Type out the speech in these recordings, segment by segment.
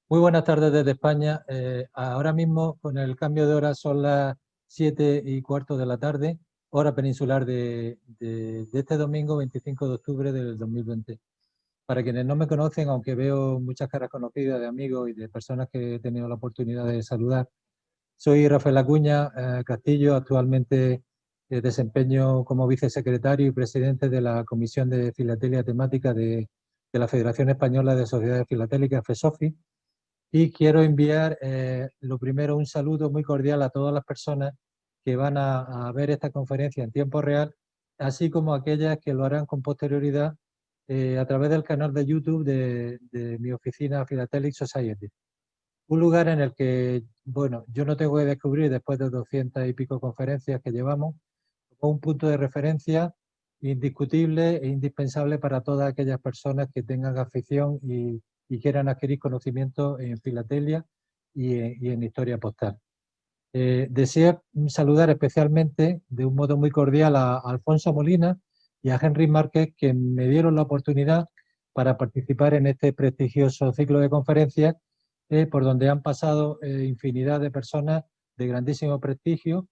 Muy buenas tardes desde España. Ahora mismo, con el cambio de hora, son las 7:15 de la tarde, hora peninsular de este domingo, 25 de octubre del 2020. Para quienes no me conocen, aunque veo muchas caras conocidas de amigos y de personas que he tenido la oportunidad de saludar, soy Rafael Acuña Castillo. Actualmente desempeño como vicesecretario y presidente de la Comisión de Filatelia Temática de la Federación Española de Sociedades Filatélicas, FESOFI. Y quiero enviar, lo primero, un saludo muy cordial a todas las personas que van a ver esta conferencia en tiempo real, así como a aquellas que lo harán con posterioridad a través del canal de YouTube de mi oficina Philatelic Society. Un lugar en el que, bueno, yo no tengo que descubrir después de 200 y pico conferencias que llevamos, como un punto de referencia indiscutible e indispensable para todas aquellas personas que tengan afición y quieran adquirir conocimiento en filatelia y en historia postal. Deseo saludar especialmente de un modo muy cordial a Alfonso Molina y a Henry Márquez, que me dieron la oportunidad para participar en este prestigioso ciclo de conferencias, por donde han pasado infinidad de personas de grandísimo prestigio.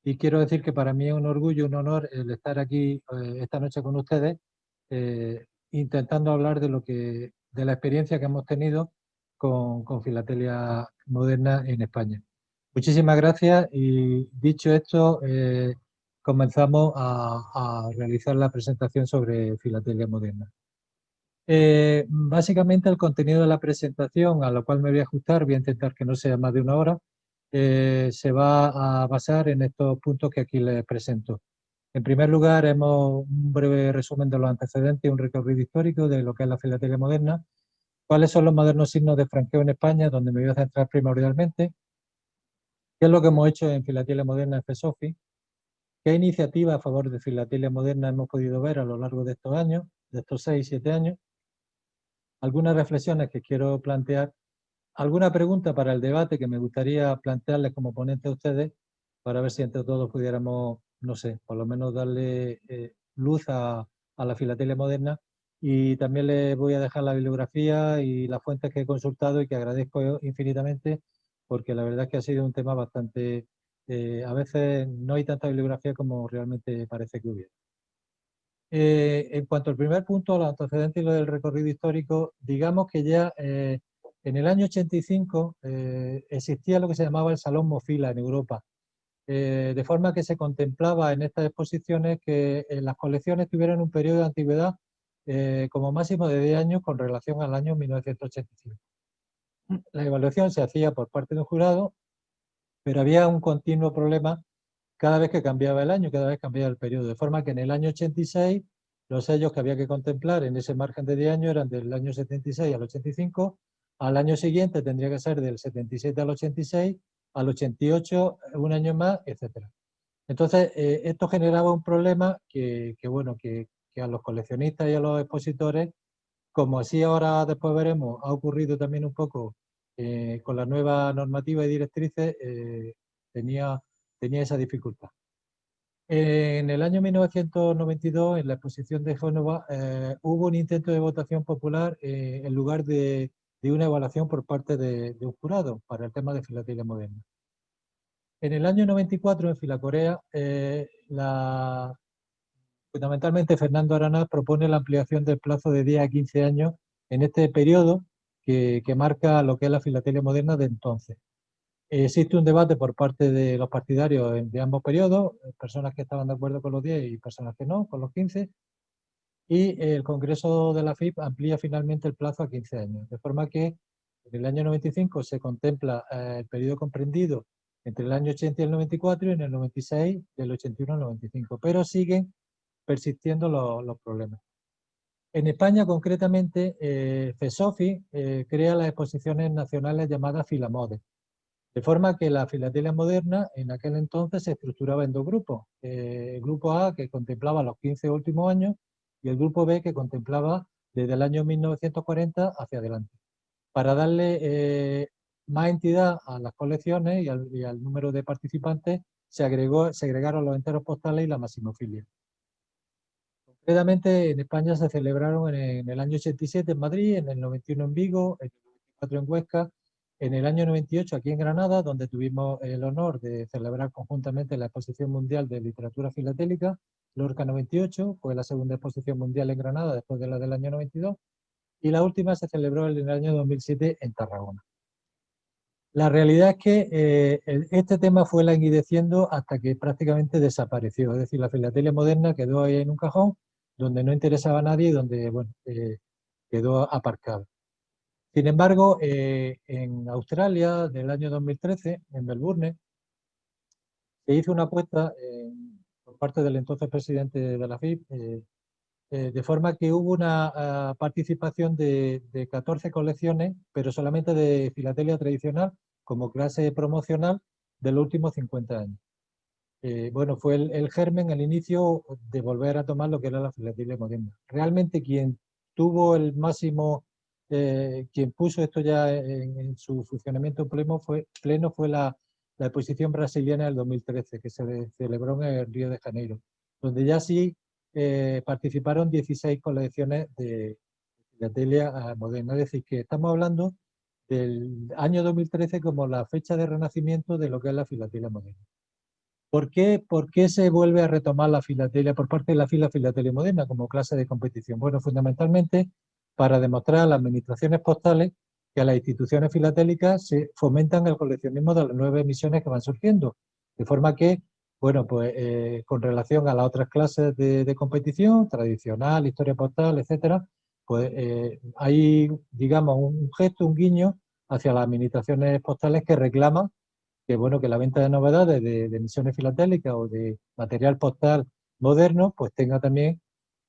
Y quiero decir que para mí es un orgullo, un honor el estar aquí esta noche con ustedes, intentando hablar de la experiencia que hemos tenido con filatelia moderna en España. Muchísimas gracias, y dicho esto, comenzamos a realizar la presentación sobre filatelia moderna. Básicamente el contenido de la presentación, a lo cual me voy a ajustar, voy a intentar que no sea más de una hora, se va a basar en estos puntos que aquí les presento. En primer lugar, hemos un breve resumen de los antecedentes y un recorrido histórico de lo que es la filatelia moderna. ¿Cuáles son los modernos signos de franqueo en España?, donde me voy a centrar primordialmente. ¿Qué es lo que hemos hecho en filatelia moderna en FESOFI? ¿Qué iniciativas a favor de filatelia moderna hemos podido ver a lo largo de estos años, de estos 6-7 años? Algunas reflexiones que quiero plantear, alguna pregunta para el debate que me gustaría plantearles como ponente a ustedes, para ver si entre todos pudiéramos, no sé, por lo menos darle luz a la filatelia moderna. Y también les voy a dejar la bibliografía y las fuentes que he consultado y que agradezco infinitamente, porque la verdad es que ha sido un tema bastante, a veces no hay tanta bibliografía como realmente parece que hubiera. En cuanto al primer punto, los antecedentes y lo del recorrido histórico, digamos que ya en el año 85 existía lo que se llamaba el Salón Mofila en Europa, de forma que se contemplaba en estas exposiciones que las colecciones tuvieran un periodo de antigüedad como máximo de 10 años con relación al año 1985. La evaluación se hacía por parte de un jurado, pero había un continuo problema cada vez que cambiaba el año, cada vez cambiaba el periodo, de forma que en el año 86 los sellos que había que contemplar en ese margen de 10 años eran del año 76 al 85, al año siguiente tendría que ser del 77 al 86, al 88 un año más, etcétera. Entonces, esto generaba un problema bueno, que a los coleccionistas y a los expositores, como así ahora después veremos, ha ocurrido también un poco con la nueva normativa y directrices, tenía esa dificultad. En el año 1992, en la exposición de Génova, hubo un intento de votación popular en lugar de una evaluación por parte de un jurado para el tema de filatelia moderna. En el año 94, en Filacorea, fundamentalmente Fernando Aranaz propone la ampliación del plazo de 10 a 15 años en este periodo que marca lo que es la filatelia moderna de entonces. Existe un debate por parte de los partidarios de ambos periodos, personas que estaban de acuerdo con los 10 y personas que no, con los 15, y el Congreso de la FIP amplía finalmente el plazo a 15 años, de forma que en el año 95 se contempla el periodo comprendido entre el año 80 y el 94, y en el 96 del 81 al 95, pero siguen persistiendo los problemas. En España, concretamente, FESOFI crea las exposiciones nacionales llamadas Filamodes, de forma que la filatelia moderna en aquel entonces se estructuraba en dos grupos. El grupo A, que contemplaba los 15 últimos años, y el grupo B, que contemplaba desde el año 1940 hacia adelante. Para darle más entidad a las colecciones y al número de participantes, se agregaron los enteros postales y la maximofilia. Concretamente, en España se celebraron en el año 87 en Madrid, en el 91 en Vigo, en el 94 en Huesca, en el año 98 aquí en Granada, donde tuvimos el honor de celebrar conjuntamente la Exposición Mundial de Literatura Filatélica, Lorca 98, fue la segunda exposición mundial en Granada después de la del año 92, y la última se celebró en el año 2007 en Tarragona. La realidad es que este tema fue languideciendo hasta que prácticamente desapareció. Es decir, la filatelia moderna quedó ahí en un cajón donde no interesaba a nadie y donde bueno, quedó aparcado. Sin embargo, en Australia, del año 2013, en Melbourne, se hizo una apuesta por parte del entonces presidente de la FIP, de forma que hubo una participación de 14 colecciones, pero solamente de filatelia tradicional, como clase promocional de los últimos 50 años. Bueno, fue el germen, el inicio de volver a tomar lo que era la filatelia moderna. Realmente quien tuvo el máximo, quien puso esto ya en su funcionamiento pleno fue la exposición brasiliana del 2013, que se celebró en Río de Janeiro, donde ya sí participaron 16 colecciones de filatelia moderna. Es decir, que estamos hablando del año 2013 como la fecha de renacimiento de lo que es la filatelia moderna. ¿Por qué se vuelve a retomar la filatelia por parte de la filatelia moderna como clase de competición? Bueno, fundamentalmente para demostrar a las administraciones postales que a las instituciones filatélicas se fomentan el coleccionismo de las nuevas emisiones que van surgiendo. De forma que, bueno, pues con relación a las otras clases de competición, tradicional, historia postal, etcétera, pues hay, digamos, un gesto, un guiño hacia las administraciones postales que reclaman que bueno, que la venta de novedades de emisiones filatélicas o de material postal moderno, pues tenga también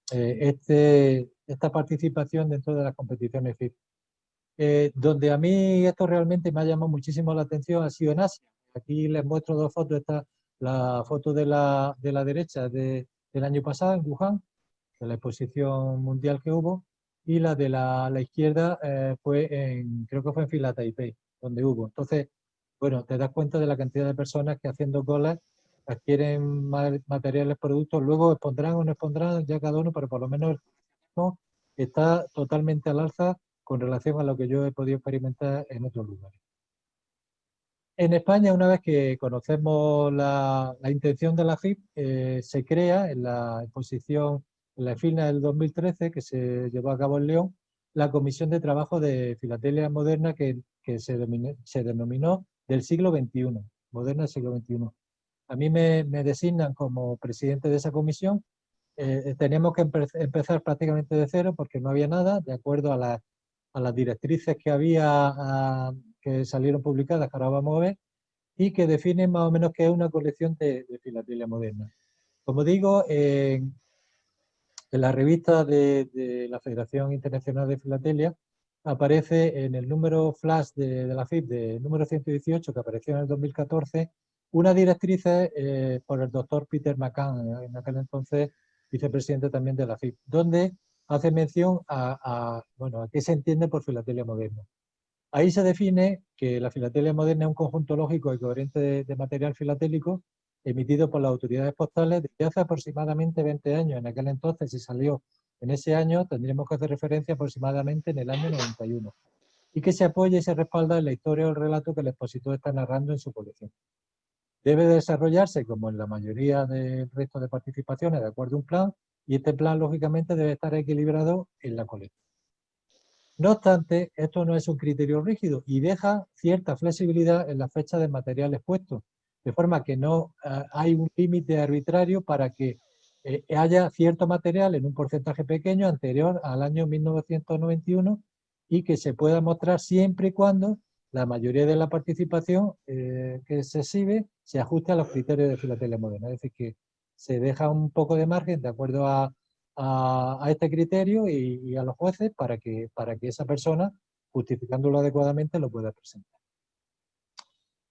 esta participación dentro de las competiciones FIP. Donde a mí esto realmente me ha llamado muchísimo la atención ha sido en Asia. Aquí les muestro dos fotos. Esta, la foto de la derecha del año pasado en Wuhan, de la exposición mundial que hubo, y la de la izquierda creo que fue en Fila Taipei, donde hubo. Entonces, bueno, te das cuenta de la cantidad de personas que haciendo colas adquieren materiales, productos, luego expondrán o no expondrán ya cada uno, pero por lo menos el coleccionismo está totalmente al alza con relación a lo que yo he podido experimentar en otros lugares. En España, una vez que conocemos la intención de la FIP, se crea en la exposición, en la FINA del 2013, que se llevó a cabo en León, la Comisión de Trabajo de Filatelia Moderna que se denominó del siglo XXI, moderna del siglo XXI. A mí me designan como presidente de esa comisión. Teníamos que empezar prácticamente de cero porque no había nada, de acuerdo a las directrices que había, que salieron publicadas, que ahora vamos a ver, y que definen más o menos qué es una colección de filatelia moderna. Como digo, en la revista de la Federación Internacional de Filatelia aparece en el número flash de la FIP, de número 118, que apareció en el 2014, una directriz por el doctor Peter McCann, en aquel entonces vicepresidente también de la FIP, donde hace mención bueno, a qué se entiende por filatelia moderna. Ahí se define que la filatelia moderna es un conjunto lógico y coherente de material filatélico emitido por las autoridades postales desde hace aproximadamente 20 años. En aquel entonces, si salió en ese año, tendríamos que hacer referencia aproximadamente en el año 91. Y que se apoya y se respalda en la historia o el relato que el expositor está narrando en su colección. Debe desarrollarse, como en la mayoría del resto de participaciones, de acuerdo a un plan, y este plan, lógicamente, debe estar equilibrado en la colección. No obstante, esto no es un criterio rígido y deja cierta flexibilidad en la fecha de material expuesto, de forma que no hay un límite arbitrario para que haya cierto material en un porcentaje pequeño anterior al año 1991 y que se pueda mostrar siempre y cuando la mayoría de la participación que se exhibe se ajuste a los criterios de filatelia moderna. Es decir, que se deja un poco de margen de acuerdo a este criterio y a los jueces para que esa persona, justificándolo adecuadamente, lo pueda presentar.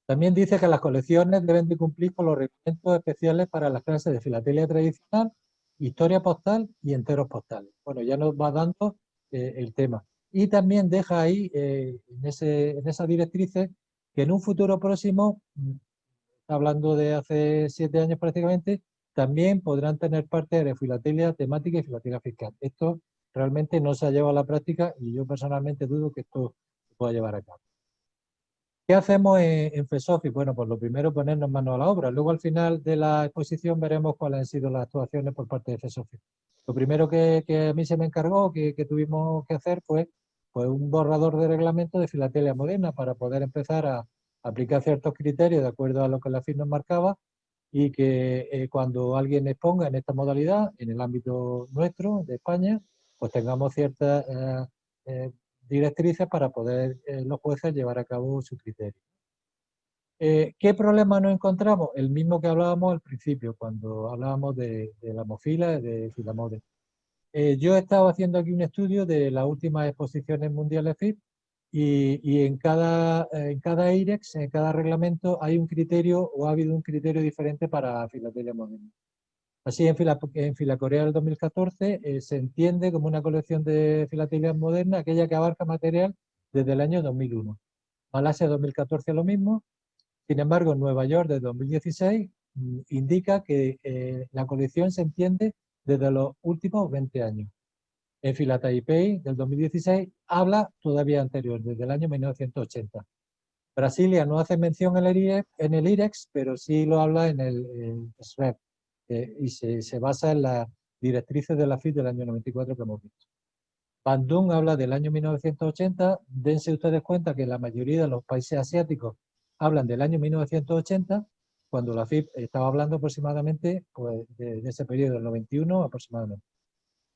También dice que las colecciones deben de cumplir con los reglamentos especiales para las clases de filatelia tradicional, historia postal y enteros postales. Bueno, ya nos va dando el tema. Y también deja ahí, en esas directrices, que en un futuro próximo, hablando de hace 7 años prácticamente, también podrán tener parte de filatelia temática y filatelia fiscal. Esto realmente no se ha llevado a la práctica y yo personalmente dudo que esto pueda llevar a cabo. ¿Qué hacemos en FESOFI? Bueno, pues lo primero ponernos manos a la obra. Luego al final de la exposición veremos cuáles han sido las actuaciones por parte de FESOFI. Lo primero que a mí se me encargó, que tuvimos que hacer fue pues, un borrador de reglamento de filatelia moderna para poder empezar a aplicar ciertos criterios de acuerdo a lo que la FIP nos marcaba y que cuando alguien exponga en esta modalidad, en el ámbito nuestro, de España, pues tengamos ciertas directrices para poder los jueces llevar a cabo su criterio. ¿Qué problema nos encontramos? El mismo que hablábamos al principio, cuando hablábamos de la mofila, de Filamode. Yo he estado haciendo aquí un estudio de las últimas exposiciones mundiales FIP y en cada IREX, en cada reglamento, hay un criterio o ha habido un criterio diferente para filatelia moderna. Así, en Filacorea del 2014 se entiende como una colección de filatelias modernas aquella que abarca material desde el año 2001. Malasia 2014 lo mismo. Sin embargo, en Nueva York de 2016 indica que la colección se entiende desde los últimos 20 años. En Fila Taipei del 2016 habla todavía anterior, desde el año 1980. Brasilia no hace mención en el IREX, pero sí lo habla en el SREP y se basa en las directrices de la FIP del año 94 que hemos visto. Bandung habla del año 1980. Dense ustedes cuenta que la mayoría de los países asiáticos hablan del año 1980, cuando la FIP estaba hablando aproximadamente pues, de ese periodo, del 91 aproximadamente.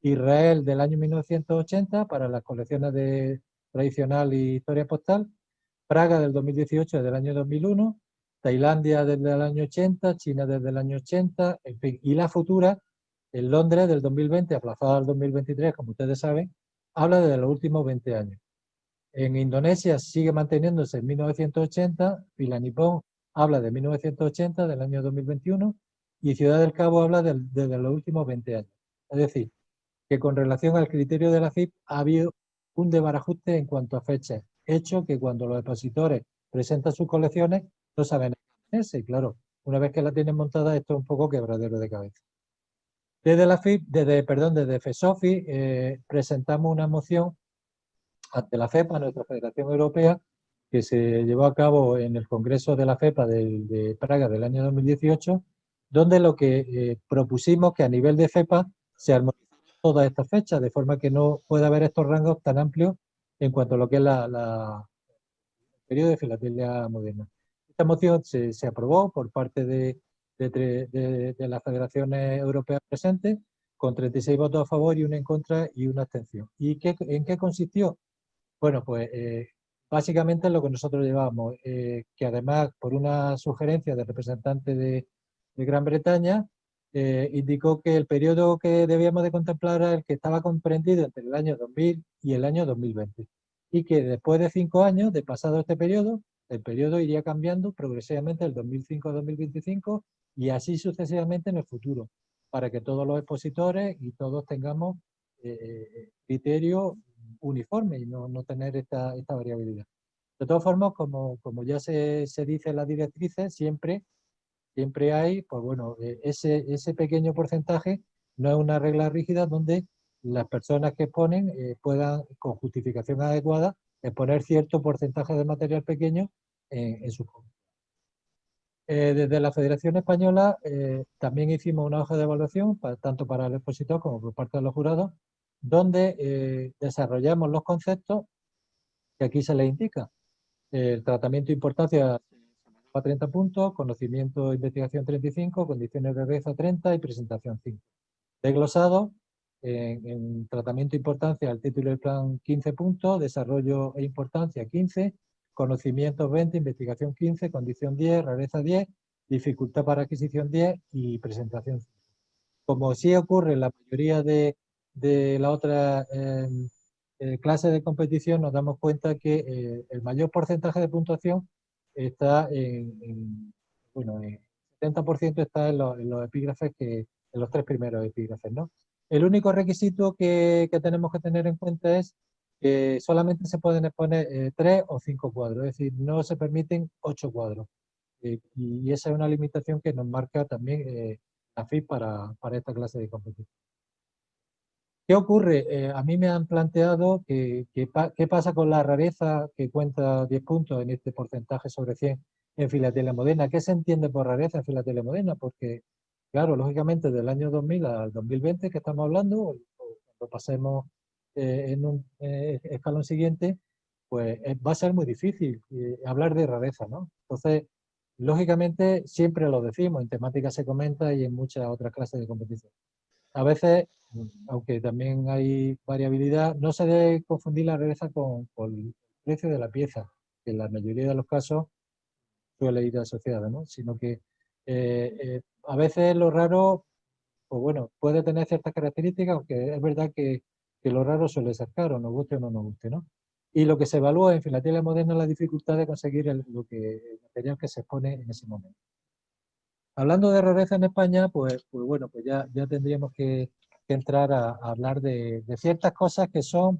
Israel del año 1980 para las colecciones de tradicional y historia postal. Praga del 2018 desde el año 2001. Tailandia desde el año 80, China desde el año 80, en fin. Y la futura, en Londres del 2020, aplazada al 2023, como ustedes saben, habla de los últimos 20 años. En Indonesia sigue manteniéndose en 1980, Fila Nippon habla de 1980, del año 2021, y Ciudad del Cabo habla desde los últimos 20 años. Es decir, que con relación al criterio de la FIP ha habido un desbarajuste en cuanto a fechas, hecho que cuando los expositores presentan sus colecciones no saben ese, y claro, una vez que la tienen montada esto es un poco quebradero de cabeza. Desde la FIP, desde FESOFI, presentamos una moción ante la FEPA, nuestra Federación Europea, que se llevó a cabo en el Congreso de la FEPA de Praga del año 2018, donde lo que propusimos que a nivel de FEPA se armonizaran todas estas fechas, de forma que no pueda haber estos rangos tan amplios en cuanto a lo que es el periodo de filatelia moderna. Esta moción se aprobó por parte de las federaciones europeas presentes, con 36 votos a favor y una en contra y una abstención. ¿Y en qué consistió? Bueno, pues básicamente lo que nosotros llevábamos, que además por una sugerencia del representante de Gran Bretaña, indicó que el periodo que debíamos de contemplar era el que estaba comprendido entre el año 2000 y el año 2020. Y que después de 5 años, de pasado este periodo, el periodo iría cambiando progresivamente del 2005 a 2025 y así sucesivamente en el futuro, para que todos los expositores y todos tengamos criterios uniforme y no tener esta variabilidad. De todas formas, como ya se dice en las directrices, siempre hay, pues bueno, ese pequeño porcentaje no es una regla rígida donde las personas que exponen puedan, con justificación adecuada, exponer cierto porcentaje de material pequeño en su compra. Desde la Federación Española también hicimos una hoja de evaluación, tanto para el expositor como por parte de los jurados, donde desarrollamos los conceptos que aquí se les indica. El tratamiento de importancia a 30 puntos, conocimiento e investigación 35, condiciones de reza 30 y presentación 5. Desglosado, en tratamiento de importancia, el título del plan 15 puntos, desarrollo e importancia 15, conocimientos 20, investigación 15, condición 10, rareza 10, dificultad para adquisición 10 y presentación 5. Como sí ocurre en la mayoría de las otras clases de competición, nos damos cuenta que el mayor porcentaje de puntuación está bueno, el 70% está en los epígrafes, en los 3 primeros epígrafes, ¿no? El único requisito que tenemos que tener en cuenta es que solamente se pueden exponer 3 o 5 cuadros, es decir, no se permiten 8 cuadros. Y esa es una limitación que nos marca también la FIP para esta clase de competición. ¿Qué ocurre? A mí me han planteado qué pasa con la rareza que cuenta 10 puntos en este porcentaje sobre 100 en filatelia moderna. ¿Qué se entiende por rareza en filatelia moderna? Porque, claro, lógicamente del año 2000 al 2020 que estamos hablando, o cuando pasemos en un escalón siguiente, pues va a ser muy difícil hablar de rareza, ¿no? Entonces, lógicamente, siempre lo decimos, en temática se comenta y en muchas otras clases de competición. A veces, aunque también hay variabilidad, no se debe confundir la rareza con el precio de la pieza, que en la mayoría de los casos suele ir asociada, ¿no? Sino que a veces lo raro, pues bueno, puede tener ciertas características, aunque es verdad que lo raro suele ser caro, nos guste o no nos guste, ¿no? Y lo que se evalúa en filatelia moderna es la dificultad de conseguir el material que se expone en ese momento. Hablando de rareza en España, pues bueno, pues ya tendríamos que entrar a hablar de ciertas cosas que son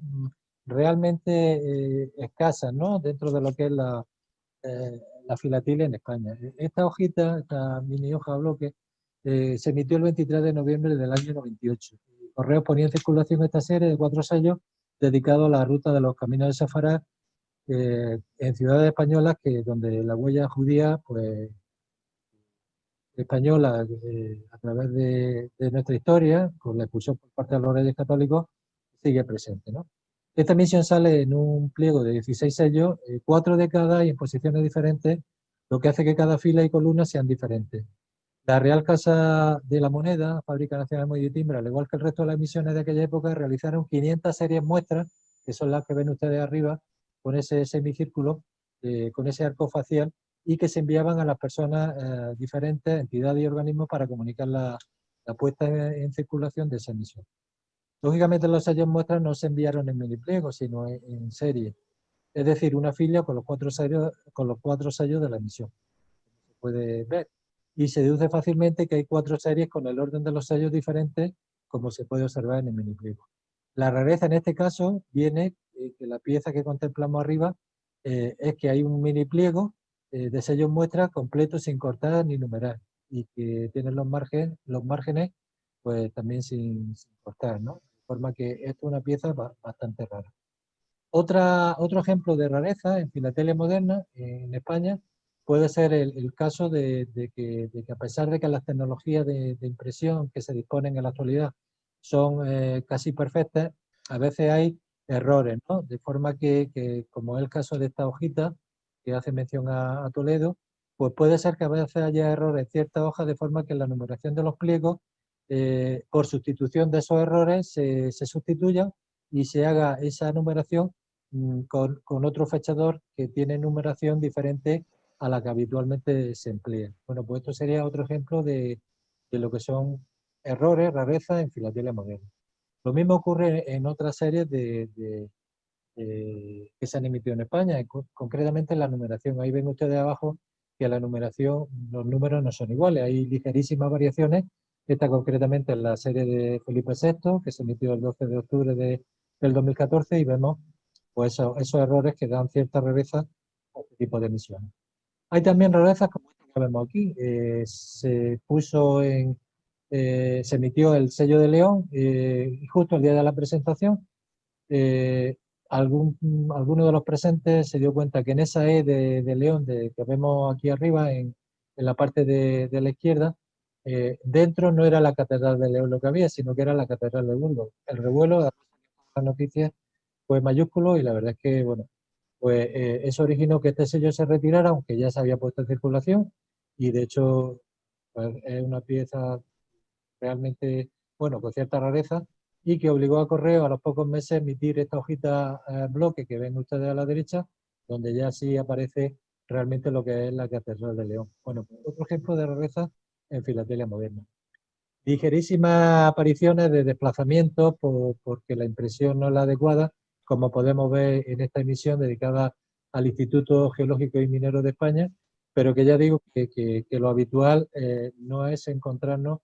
realmente escasas, ¿no? Dentro de lo que es la filatilia en España. Esta hojita, esta mini hoja a bloque, se emitió el 23 de noviembre del año 98. Correos ponía en circulación esta serie de 4 sellos dedicados a la ruta de los caminos de Safará en ciudades españolas donde la huella judía, pues española, a través de nuestra historia, con la expulsión por parte de los reyes católicos, sigue presente, ¿no? Esta misión sale en un pliego de 16 sellos, 4 de cada y en posiciones diferentes, lo que hace que cada fila y columna sean diferentes. La Real Casa de la Moneda, Fábrica Nacional de Moneda y Timbre, al igual que el resto de las misiones de aquella época, realizaron 500 series muestras, que son las que ven ustedes arriba, con ese semicírculo, con ese arco facial, y que se enviaban a las personas diferentes, entidades y organismos para comunicar la puesta en circulación de esa misión. Lógicamente los sellos muestras no se enviaron en minipliego, sino en serie, es decir, una fila con los 4 sellos de la emisión, se puede ver. Y se deduce fácilmente que hay 4 series con el orden de los sellos diferentes, como se puede observar en el minipliego. La rareza en este caso viene que la pieza que contemplamos arriba es que hay un minipliego de sellos muestras completo sin cortar ni numerar y que tienen los márgenes pues también sin cortar, ¿no? De forma que esto es una pieza bastante rara. Otro ejemplo de rareza en filatelia moderna en España puede ser el caso de que a pesar de que las tecnologías de impresión que se disponen en la actualidad son casi perfectas, a veces hay errores, ¿no? De forma como es el caso de esta hojita que hace mención a Toledo, pues puede ser que a veces haya errores en ciertas hojas de forma que la numeración de los pliegos, por sustitución de esos errores, se sustituyan y se haga esa numeración con otro fechador que tiene numeración diferente a la que habitualmente se emplea. Bueno, pues esto sería otro ejemplo de lo que son errores, rarezas en filatelia moderna. Lo mismo ocurre en otras series que se han emitido en España, concretamente en la numeración. Ahí ven ustedes abajo que la numeración, los números no son iguales, hay ligerísimas variaciones. Esta concretamente es la serie de Felipe VI, que se emitió el 12 de octubre del 2014, y vemos pues esos errores que dan cierta rareza a este tipo de emisiones. Hay también rarezas como esta que vemos aquí. Se emitió el sello de León justo el día de la presentación. eh, alguno de los presentes se dio cuenta que en esa E de León que vemos aquí arriba en la parte de la izquierda, dentro no era la Catedral de León lo que había, sino que era la Catedral de Burgos. El revuelo de las noticias fue mayúsculo y la verdad es que, bueno, pues eso originó que este sello se retirara, aunque ya se había puesto en circulación y de hecho pues, es una pieza realmente, bueno, con cierta rareza y que obligó a Correo a los pocos meses a emitir esta hojita bloque que ven ustedes a la derecha, donde ya sí aparece realmente lo que es la Catedral de León. Bueno, pues, otro ejemplo de rareza en filatelia moderna. Ligerísimas apariciones de desplazamientos porque la impresión no es la adecuada, como podemos ver en esta emisión dedicada al Instituto Geológico y Minero de España, pero que ya digo que lo habitual no es encontrarnos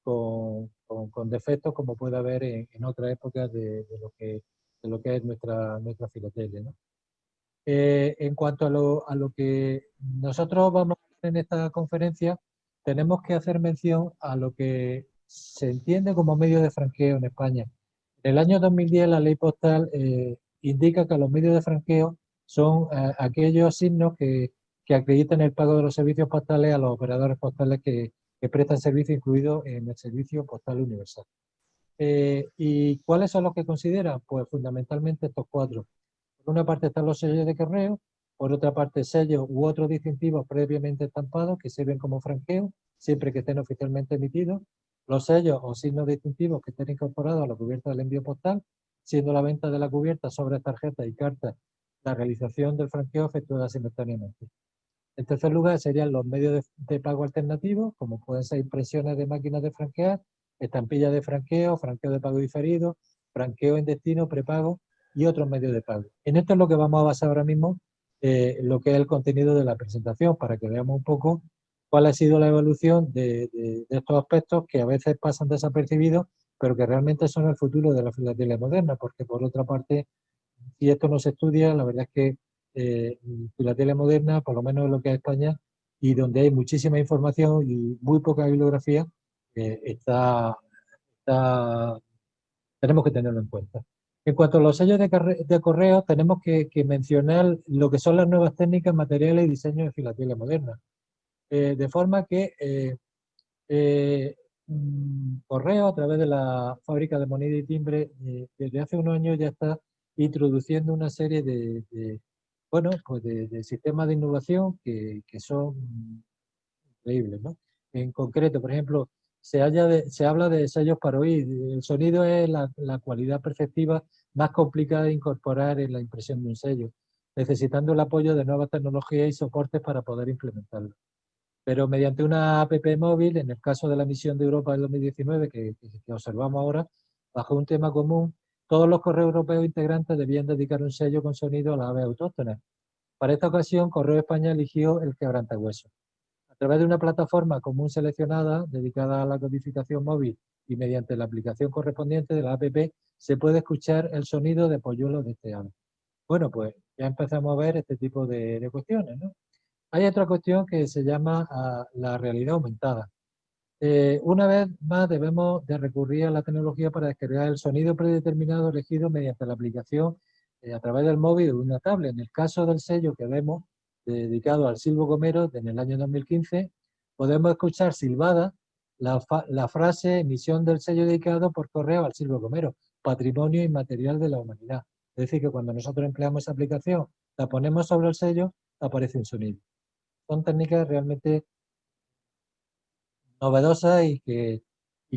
con defectos como puede haber en otras épocas de lo que es nuestra filatelia, ¿no? En cuanto a lo que nosotros vamos a hacer en esta conferencia, tenemos que hacer mención a lo que se entiende como medio de franqueo en España. En el año 2010 la ley postal indica que los medios de franqueo son aquellos signos que acreditan el pago de los servicios postales a los operadores postales que prestan servicio incluido en el servicio postal universal. ¿Y cuáles son los que consideran? Pues fundamentalmente estos cuatro. Por una parte están los sellos de correo, por otra parte sellos u otros distintivos previamente estampados que sirven como franqueo, siempre que estén oficialmente emitidos, los sellos o signos distintivos que estén incorporados a la cubierta del envío postal, siendo la venta de la cubierta sobre tarjetas y cartas la realización del franqueo efectuada simultáneamente. En tercer lugar serían los medios de pago alternativos, como pueden ser impresiones de máquinas de franquear, estampillas de franqueo, franqueo de pago diferido, franqueo en destino, prepago y otros medios de pago. En esto es lo que vamos a basar ahora mismo lo que es el contenido de la presentación, para que veamos un poco cuál ha sido la evolución de estos aspectos que a veces pasan desapercibidos, pero que realmente son el futuro de la filatelia moderna, porque por otra parte, si esto no se estudia, la verdad es que filatelia moderna, por lo menos en lo que es España, y donde hay muchísima información y muy poca bibliografía, está, tenemos que tenerlo en cuenta. En cuanto a los sellos de correo, tenemos que mencionar lo que son las nuevas técnicas, materiales y diseños de filatelia moderna. De forma que Correo, a través de la fábrica de moneda y timbre, desde hace unos años ya está introduciendo una serie bueno, pues de sistemas de innovación que son increíbles, ¿no? En concreto, por ejemplo, se habla de sellos para oír. El sonido es la cualidad perceptiva más complicada de incorporar en la impresión de un sello, necesitando el apoyo de nuevas tecnologías y soportes para poder implementarlo. Pero mediante una app móvil, en el caso de la misión de Europa del 2019, que observamos ahora, bajo un tema común, todos los correos europeos integrantes debían dedicar un sello con sonido a las aves autóctonas. Para esta ocasión, Correo España eligió el quebrantahueso. A través de una plataforma común seleccionada, dedicada a la codificación móvil y mediante la aplicación correspondiente de la app, se puede escuchar el sonido de polluelos de este ave. Bueno, pues ya empezamos a ver este tipo de cuestiones, ¿no? Hay otra cuestión que se llama la realidad aumentada. Una vez más debemos de recurrir a la tecnología para descargar el sonido predeterminado elegido mediante la aplicación a través del móvil o de una tablet. En el caso del sello que vemos dedicado al silbo gomero en el año 2015, podemos escuchar silbada la frase emisión del sello dedicado por correo al silbo gomero, patrimonio inmaterial de la humanidad. Es decir, que cuando nosotros empleamos esa aplicación, la ponemos sobre el sello, aparece un sonido. Son técnicas realmente novedosas y que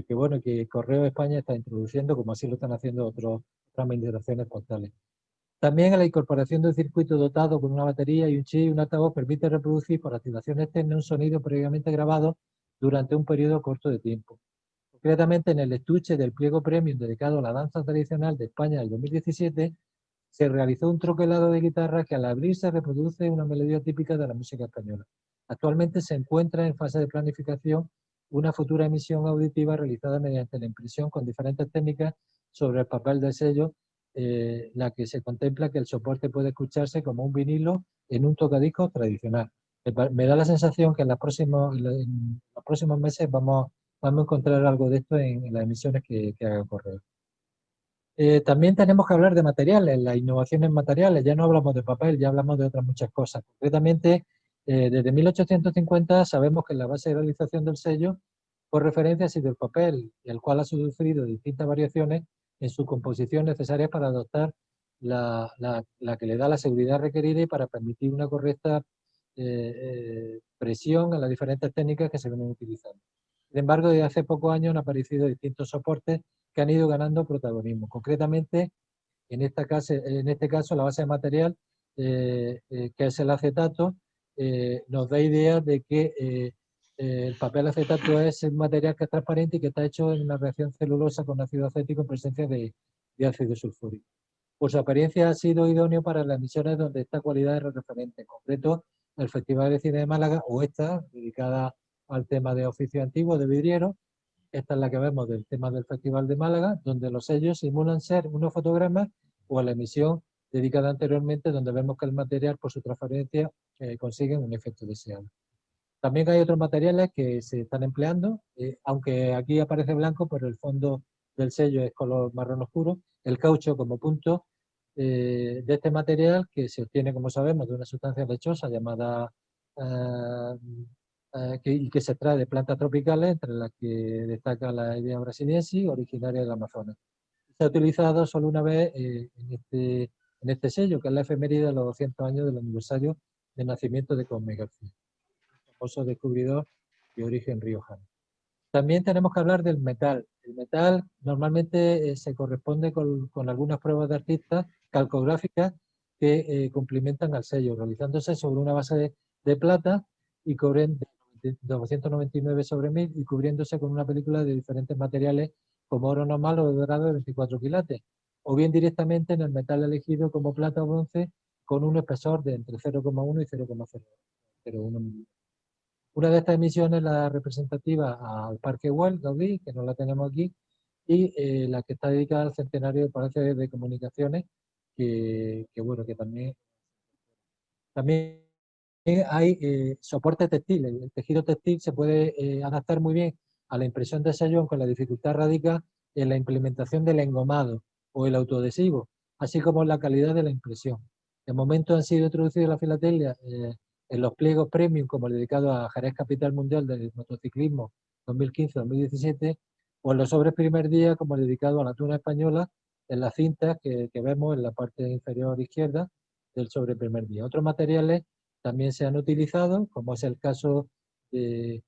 bueno, que Correo España está introduciendo, como así lo están haciendo otras administraciones postales. También la incorporación de un circuito dotado con una batería y un chip y un altavoz permite reproducir por activación externa un sonido previamente grabado durante un periodo corto de tiempo. Concretamente, en el estuche del pliego premium dedicado a la danza tradicional de España del 2017, se realizó un troquelado de guitarra que al abrirse reproduce una melodía típica de la música española. Actualmente se encuentra en fase de planificación una futura emisión auditiva realizada mediante la impresión con diferentes técnicas sobre el papel del sello, la que se contempla que el soporte puede escucharse como un vinilo en un tocadiscos tradicional. Me da la sensación que en los próximos meses vamos a encontrar algo de esto en las emisiones que haga Correo. También tenemos que hablar de materiales, las innovaciones materiales. Ya no hablamos de papel, ya hablamos de otras muchas cosas. Concretamente, desde 1850 sabemos que la base de realización del sello por referencia ha sido el papel, el cual ha sufrido distintas variaciones en su composición necesarias para adoptar la que le da la seguridad requerida y para permitir una correcta presión en las diferentes técnicas que se vienen utilizando. Sin embargo, desde hace pocos años han aparecido distintos soportes que han ido ganando protagonismo. Concretamente, en este caso la base de material, que es el acetato, nos da idea de que el papel acetato es un material que es transparente y que está hecho en una reacción celulosa con ácido acético en presencia de ácido sulfúrico. Por su apariencia ha sido idóneo para las emisiones donde esta cualidad es referente. En concreto, el Festival de Cine de Málaga, o esta, dedicada al tema de oficio antiguo de vidriero. Esta es la que vemos del tema del Festival de Málaga, donde los sellos simulan ser unos fotogramas, o a la emisión dedicada anteriormente, donde vemos que el material, por su transparencia, consigue un efecto deseado. También hay otros materiales que se están empleando, aunque aquí aparece blanco, pero el fondo del sello es color marrón oscuro. El caucho como punto de este material que se obtiene, como sabemos, de una sustancia lechosa llamada eh, y que se extrae de plantas tropicales, entre las que destaca la Hevea brasiliensis, originaria del Amazonas. Se ha utilizado solo una vez en este sello, que es la efeméride de los 200 años del aniversario de nacimiento de Cosme García, famoso descubridor de origen riojano. También tenemos que hablar del metal. El metal normalmente se corresponde con algunas pruebas de artistas calcográficas que cumplimentan al sello, realizándose sobre una base de plata y cubriendo 999 sobre 1000 y cubriéndose con una película de diferentes materiales como oro normal o dorado de 24 quilates, o bien directamente en el metal elegido como plata o bronce con un espesor de entre 0,1 y 0,01 milímetros. Una de estas emisiones, la representativa al Parque Güell, Gaudí, que no la tenemos aquí, y la que está dedicada al centenario del Palacio de Comunicaciones, bueno, que también hay soporte textil. El tejido textil se puede adaptar muy bien a la impresión de sello, aunque la dificultad radica en la implementación del engomado o el autoadhesivo, así como en la calidad de la impresión. De momento han sido introducidos la filatelia en los pliegos premium, como el dedicado a Jerez Capital Mundial del Motociclismo 2015-2017, o en los sobres primer día, como el dedicado a la tuna española, en las cintas que vemos en la parte inferior izquierda del sobre primer día. Otros materiales también se han utilizado, como es el caso de,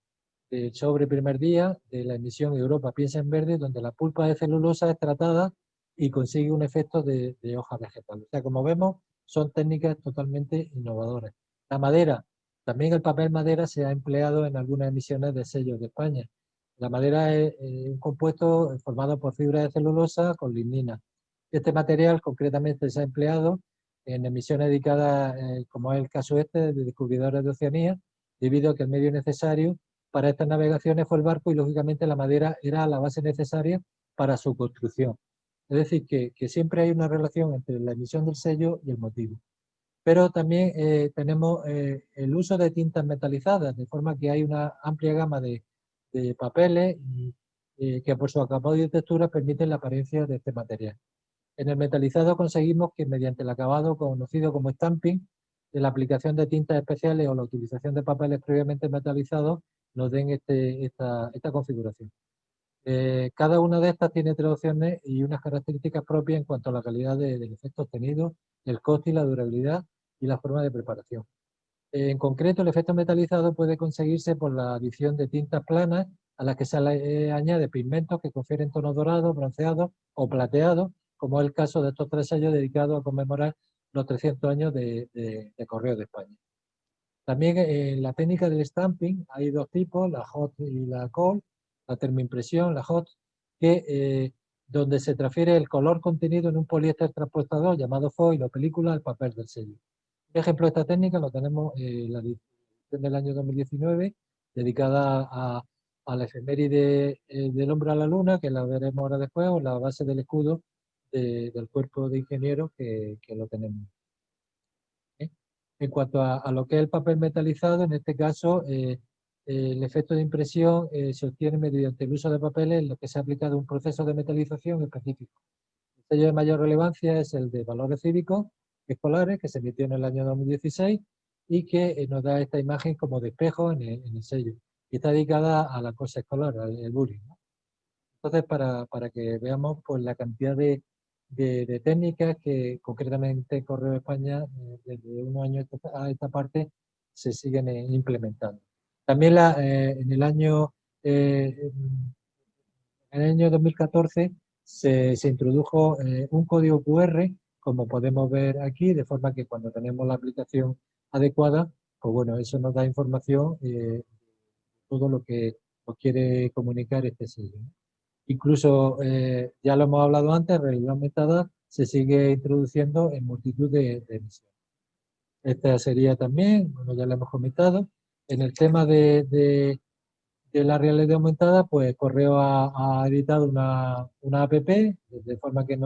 del sobre primer día de la emisión Europa Piensa en Verde, donde la pulpa de celulosa es tratada y consigue un efecto de hoja vegetal. O sea, como vemos, son técnicas totalmente innovadoras. La madera, también el papel madera se ha empleado en algunas emisiones de sellos de España. La madera es un compuesto formado por fibra de celulosa con lignina. Este material concretamente se ha empleado en emisiones dedicadas, como es el caso este, de descubridores de Oceanía, debido a que el medio necesario para estas navegaciones fue el barco y lógicamente la madera era la base necesaria para su construcción. Es decir, que siempre hay una relación entre la emisión del sello y el motivo. Pero también tenemos el uso de tintas metalizadas, de forma que hay una amplia gama de papeles que por su acabado y textura permiten la apariencia de este material. En el metalizado conseguimos que mediante el acabado conocido como stamping, de la aplicación de tintas especiales o la utilización de papeles previamente metalizados, nos den esta configuración. Cada una de estas tiene tres opciones y unas características propias en cuanto a la calidad del efecto obtenido, el coste y la durabilidad y la forma de preparación. En concreto, el efecto metalizado puede conseguirse por la adición de tintas planas a las que se le añade pigmentos que confieren tonos dorados, bronceados o plateados, como es el caso de estos tres sellos dedicados a conmemorar los 300 años de Correo de España. También en la técnica del stamping hay dos tipos, la hot y la cold, la termoimpresión, la hot, donde se transfiere el color contenido en un poliéster transportador llamado foil o película al papel del sello. Un ejemplo de esta técnica lo tenemos en la edición del año 2019, dedicada a la efeméride del hombre a la luna, que la veremos ahora después, o la base del escudo del cuerpo de ingenieros que lo tenemos. ¿Eh? En cuanto a lo que es el papel metalizado, en este caso, el efecto de impresión se obtiene mediante el uso de papeles en los que se ha aplicado un proceso de metalización específico. El sello de mayor relevancia es el de valores cívicos escolares, que se emitió en el año 2016 y que nos da esta imagen como de espejo en el sello. Y está dedicada a la cosa escolar, al bullying, ¿no? Entonces, para que veamos pues, la cantidad de técnicas que concretamente Correo de España, desde unos años a esta parte, se siguen implementando. También eh, en el año 2014 se introdujo un código QR, como podemos ver aquí, de forma que cuando tenemos la aplicación adecuada, pues bueno, eso nos da información todo lo que nos quiere comunicar este sello, ¿no? Incluso, ya lo hemos hablado antes, realidad aumentada se sigue introduciendo en multitud de emisiones. Esta sería también, bueno, ya lo hemos comentado. En el tema de la realidad aumentada, pues Correo ha editado una app, de forma que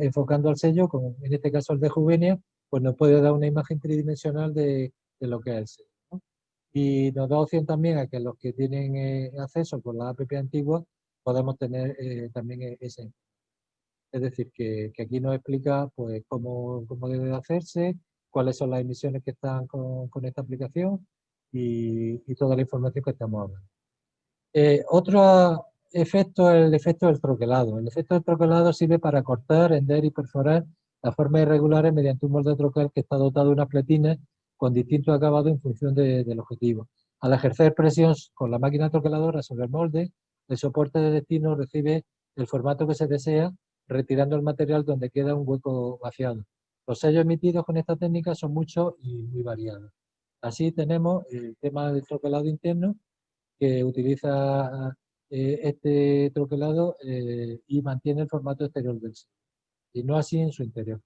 enfocando al sello, como en este caso el de Juvenia, pues nos puede dar una imagen tridimensional de lo que es el sello, ¿no? Y nos da opción también a que los que tienen acceso con la app antigua podemos tener también ese. Es decir, que aquí nos explica pues, cómo debe de hacerse, cuáles son las emisiones que están con esta aplicación y toda la información que estamos hablando. Otro efecto es el efecto del troquelado. El efecto del troquelado sirve para cortar, hender y perforar las formas irregulares mediante un molde troquel que está dotado de una pletina con distintos acabados en función del objetivo. Al ejercer presión con la máquina troqueladora sobre el molde, el soporte de destino recibe el formato que se desea, retirando el material donde queda un hueco vaciado. Los sellos emitidos con esta técnica son muchos y muy variados. Así tenemos el tema del troquelado interno, que utiliza este troquelado y mantiene el formato exterior del sello, y no así en su interior.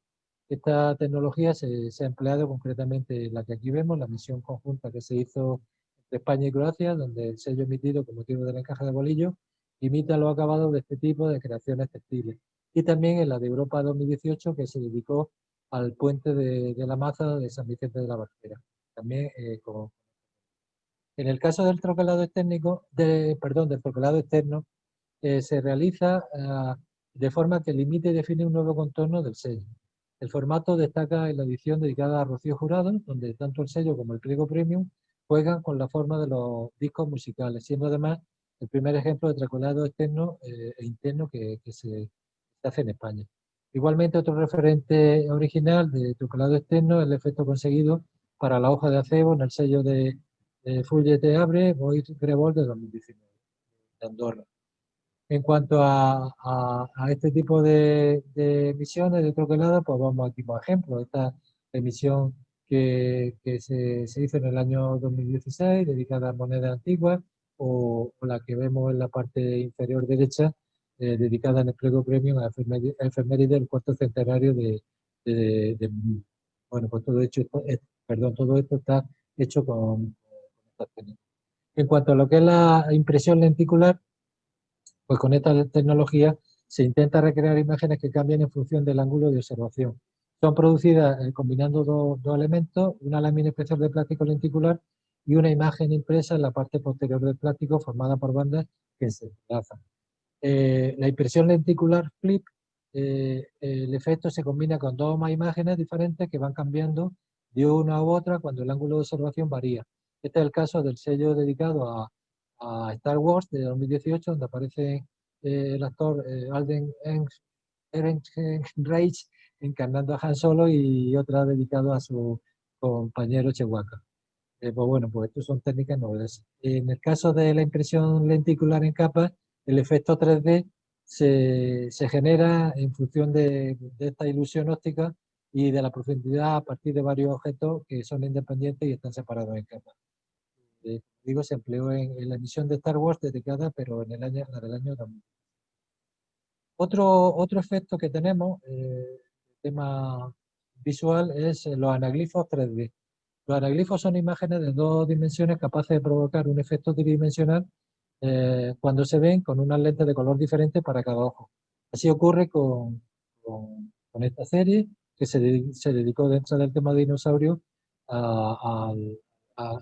Esta tecnología se ha empleado concretamente en la que aquí vemos, la misión conjunta que se hizo entre España y Croacia, donde el sello emitido con motivo del encaje de bolillo imita los acabados de este tipo de creaciones textiles. Y también en la de Europa 2018, que se dedicó al puente de la Maza de San Vicente de la Barquera, también con. En el caso del troquelado del troquelado externo, se realiza de forma que limite y define un nuevo contorno del sello. El formato destaca en la edición dedicada a Rocío Jurado, donde tanto el sello como el pliego premium juegan con la forma de los discos musicales, siendo además el primer ejemplo de troquelado externo e interno que se hace en España. Igualmente, otro referente original de troquelado externo es el efecto conseguido para la hoja de acebo en el sello de Fullete Abre Bois Grebol de 2019, de Andorra. En cuanto a este tipo de emisiones de troquelado, pues vamos aquí por ejemplo. Esta emisión que se hizo en el año 2016, dedicada a monedas antiguas, o la que vemos en la parte inferior derecha, dedicada en el pliego premium a efeméride del cuarto centenario de bueno, pues todo esto está hecho con estas técnicas. En cuanto a lo que es la impresión lenticular, pues con esta tecnología se intenta recrear imágenes que cambian en función del ángulo de observación. Son producidas combinando dos elementos, una lámina especial de plástico lenticular y una imagen impresa en la parte posterior del plástico formada por bandas que se entrelazan. La impresión lenticular flip, el efecto se combina con dos o más imágenes diferentes que van cambiando de una u otra cuando el ángulo de observación varía. Este es el caso del sello dedicado a Star Wars de 2018, donde aparece el actor Alden Ehrenreich encarnando a Han Solo, y otra dedicado a su compañero Chewbacca. Pues bueno, pues estas son técnicas novedosas. En el caso de la impresión lenticular en capas, el efecto 3D se genera en función de esta ilusión óptica y de la profundidad a partir de varios objetos que son independientes y están separados en capas. Digo, se empleó en la emisión de Star Wars dedicada, pero en la del año 2000. Otro efecto que tenemos, tema visual, es los anaglifos 3D. Los anaglifos son imágenes de dos dimensiones capaces de provocar un efecto tridimensional cuando se ven con unas lentes de color diferente para cada ojo. Así ocurre con esta serie que se dedicó dentro del tema de dinosaurios a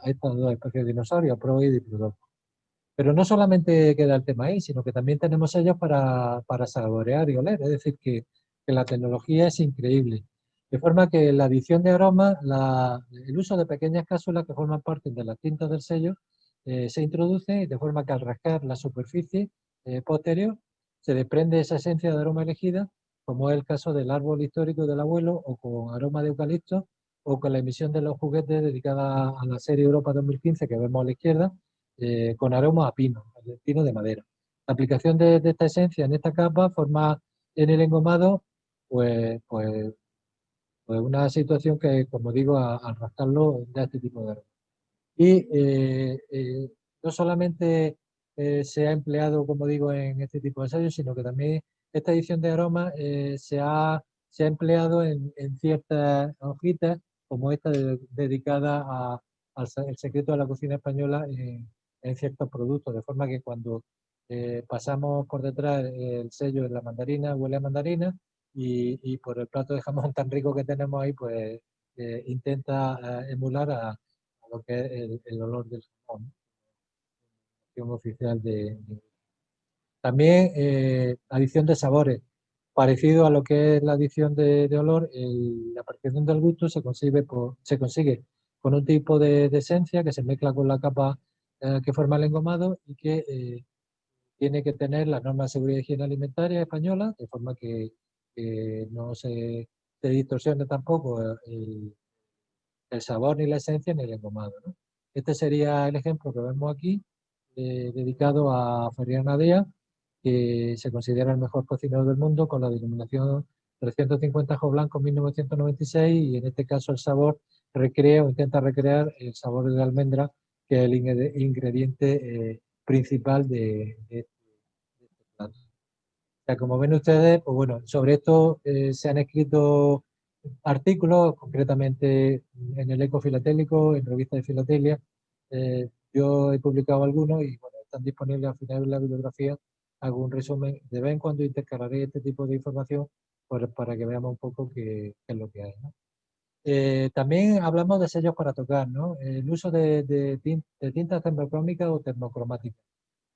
estas dos especies de dinosaurios, a Pro y Diplodocus. Pero no solamente queda el tema ahí, sino que también tenemos ellos para saborear y oler. Es decir, que la tecnología es increíble. De forma que la adición de aromas, el uso de pequeñas cápsulas que forman parte de las tintas del sello, se introduce de forma que al rascar la superficie posterior se desprende esa esencia de aroma elegida, como es el caso del árbol histórico del abuelo, o con aroma de eucalipto, o con la emisión de los juguetes dedicada a la serie Europa 2015 que vemos a la izquierda, con aroma a pino de madera. La aplicación de esta esencia en esta capa forma en el engomado, pues una situación que, como digo, al rascarlo da este tipo de aroma. Y no solamente se ha empleado, como digo, en este tipo de ensayos, sino que también esta edición de aromas se ha empleado en ciertas hojitas, como esta dedicada al secreto de la cocina española en ciertos productos, de forma que cuando pasamos por detrás el sello de la mandarina, huele a mandarina, y por el plato de jamón tan rico que tenemos ahí, pues intenta emular a lo que es el olor del jamón, ¿no? Oficial de También adición de sabores. Parecido a lo que es la adición de olor, la percepción del gusto se consigue con un tipo de esencia que se mezcla con la capa que forma el engomado y que tiene que tener las normas de seguridad y higiene alimentaria españolas, de forma que no se distorsione tampoco el sabor ni la esencia ni el engomado, ¿no? Este sería el ejemplo que vemos aquí, dedicado a Ferran Adrià, que se considera el mejor cocinero del mundo con la denominación 350 Ajo Blanco 1996 y en este caso el sabor recrea o intenta recrear el sabor de la almendra, que es el ingrediente principal de este plato. O sea, como ven ustedes, pues bueno, sobre esto se han escrito artículos, concretamente en el Eco Filatélico, en revistas de filatelia. Yo he publicado algunos y bueno, están disponibles al final de la bibliografía. Hago un resumen. De vez en cuando intercalaré este tipo de información para que veamos un poco qué es lo que hay, ¿no? También hablamos de sellos para tocar, ¿no? El uso de tintas termocrómicas o termocromáticas.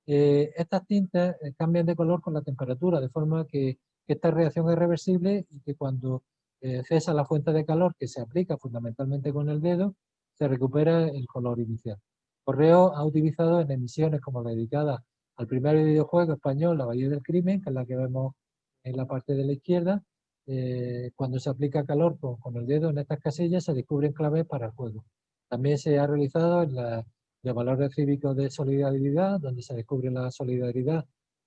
Estas tintas cambian de color con la temperatura, de forma que esta reacción es reversible y que cuando cesa la fuente de calor que se aplica fundamentalmente con el dedo, se recupera el color inicial. Correo ha utilizado en emisiones como la dedicada al primer videojuego español, La Bahía del Crimen, que es la que vemos en la parte de la izquierda. Cuando se aplica calor con el dedo en estas casillas se descubren claves para el juego. También se ha realizado en de valores cívicos de solidaridad, donde se descubre la solidaridad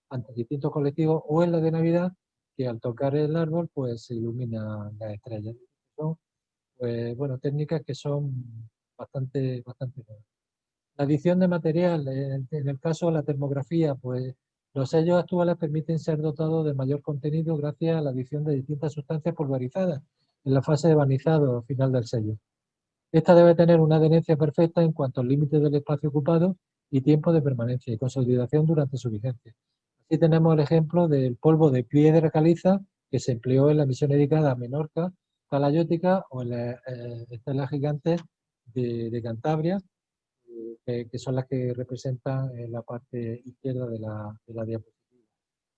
ante distintos colectivos, o en la de Navidad, que al tocar el árbol, pues se iluminan las estrellas. Son, pues, bueno, técnicas que son bastante nuevas. La adición de material, en el caso de la termografía, pues los sellos actuales permiten ser dotados de mayor contenido gracias a la adición de distintas sustancias pulverizadas en la fase de barnizado final del sello. Esta debe tener una adherencia perfecta en cuanto al límite del espacio ocupado y tiempo de permanencia y consolidación durante su vigencia. Aquí tenemos el ejemplo del polvo de piedra caliza que se empleó en la misión dedicada a Menorca, Talayótica o en las estelas gigantes de Cantabria, que son las que representan la parte izquierda de la diapositiva.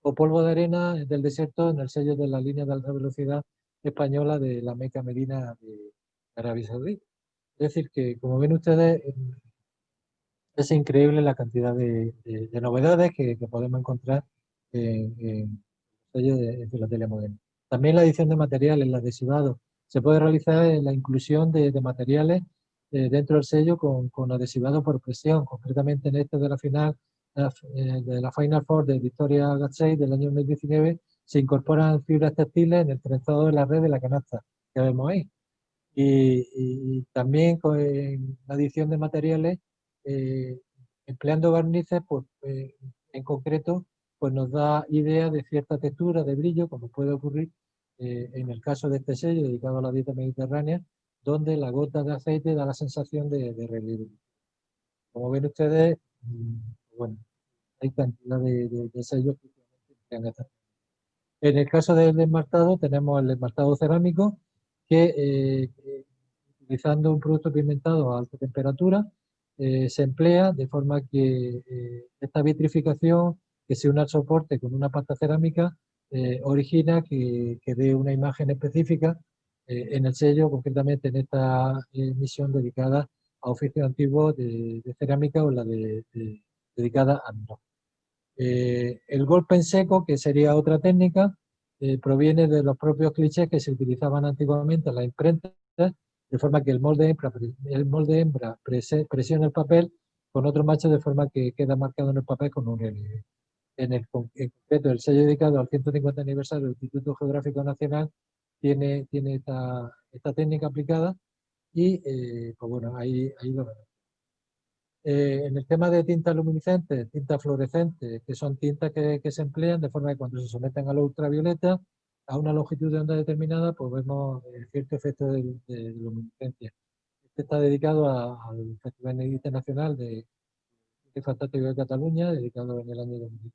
O polvo de arena del desierto en el sello de la línea de alta velocidad española de la Meca Medina de Arabia Saudí. Es decir, que como ven ustedes, es increíble la cantidad de novedades que podemos encontrar en sellos de filatelia moderna. También la edición de materiales, el adhesivado. Se puede realizar la inclusión de materiales dentro del sello con adhesivado por presión. Concretamente en este de la final, de la Final Four de Victoria Gachey del año 2019, se incorporan fibras textiles en el trenzado de la red de la canasta que vemos ahí. Y también con la adición de materiales, eh, empleando barnices, pues en concreto, pues nos da idea de cierta textura, de brillo, como puede ocurrir en el caso de este sello dedicado a la dieta mediterránea, donde la gota de aceite da la sensación de relieve. Como ven ustedes, bueno, hay cantidad de sellos que emplean esta. En el caso del esmaltado, tenemos el esmaltado cerámico, que utilizando un producto pigmentado a alta temperatura, se emplea de forma que esta vitrificación que se une al soporte con una pasta cerámica origina que dé una imagen específica en el sello, concretamente en esta misión dedicada a oficios antiguos de cerámica o la dedicada a Andorra. El golpe en seco, que sería otra técnica, proviene de los propios clichés que se utilizaban antiguamente en la imprenta, de forma que el molde hembra presiona el papel con otro macho de forma que queda marcado en el papel con un relieve. En concreto, el sello dedicado al 150 aniversario del Instituto Geográfico Nacional tiene esta técnica aplicada y, pues bueno, ahí lo vemos. En el tema de tintas luminiscentes, tintas fluorescentes, que son tintas que se emplean de forma que cuando se someten a la ultravioleta, a una longitud de onda determinada, pues vemos cierto efecto de luminiscencia. Este está dedicado al Festival Internacional de Fantástico de Cataluña, dedicado en el año 2000.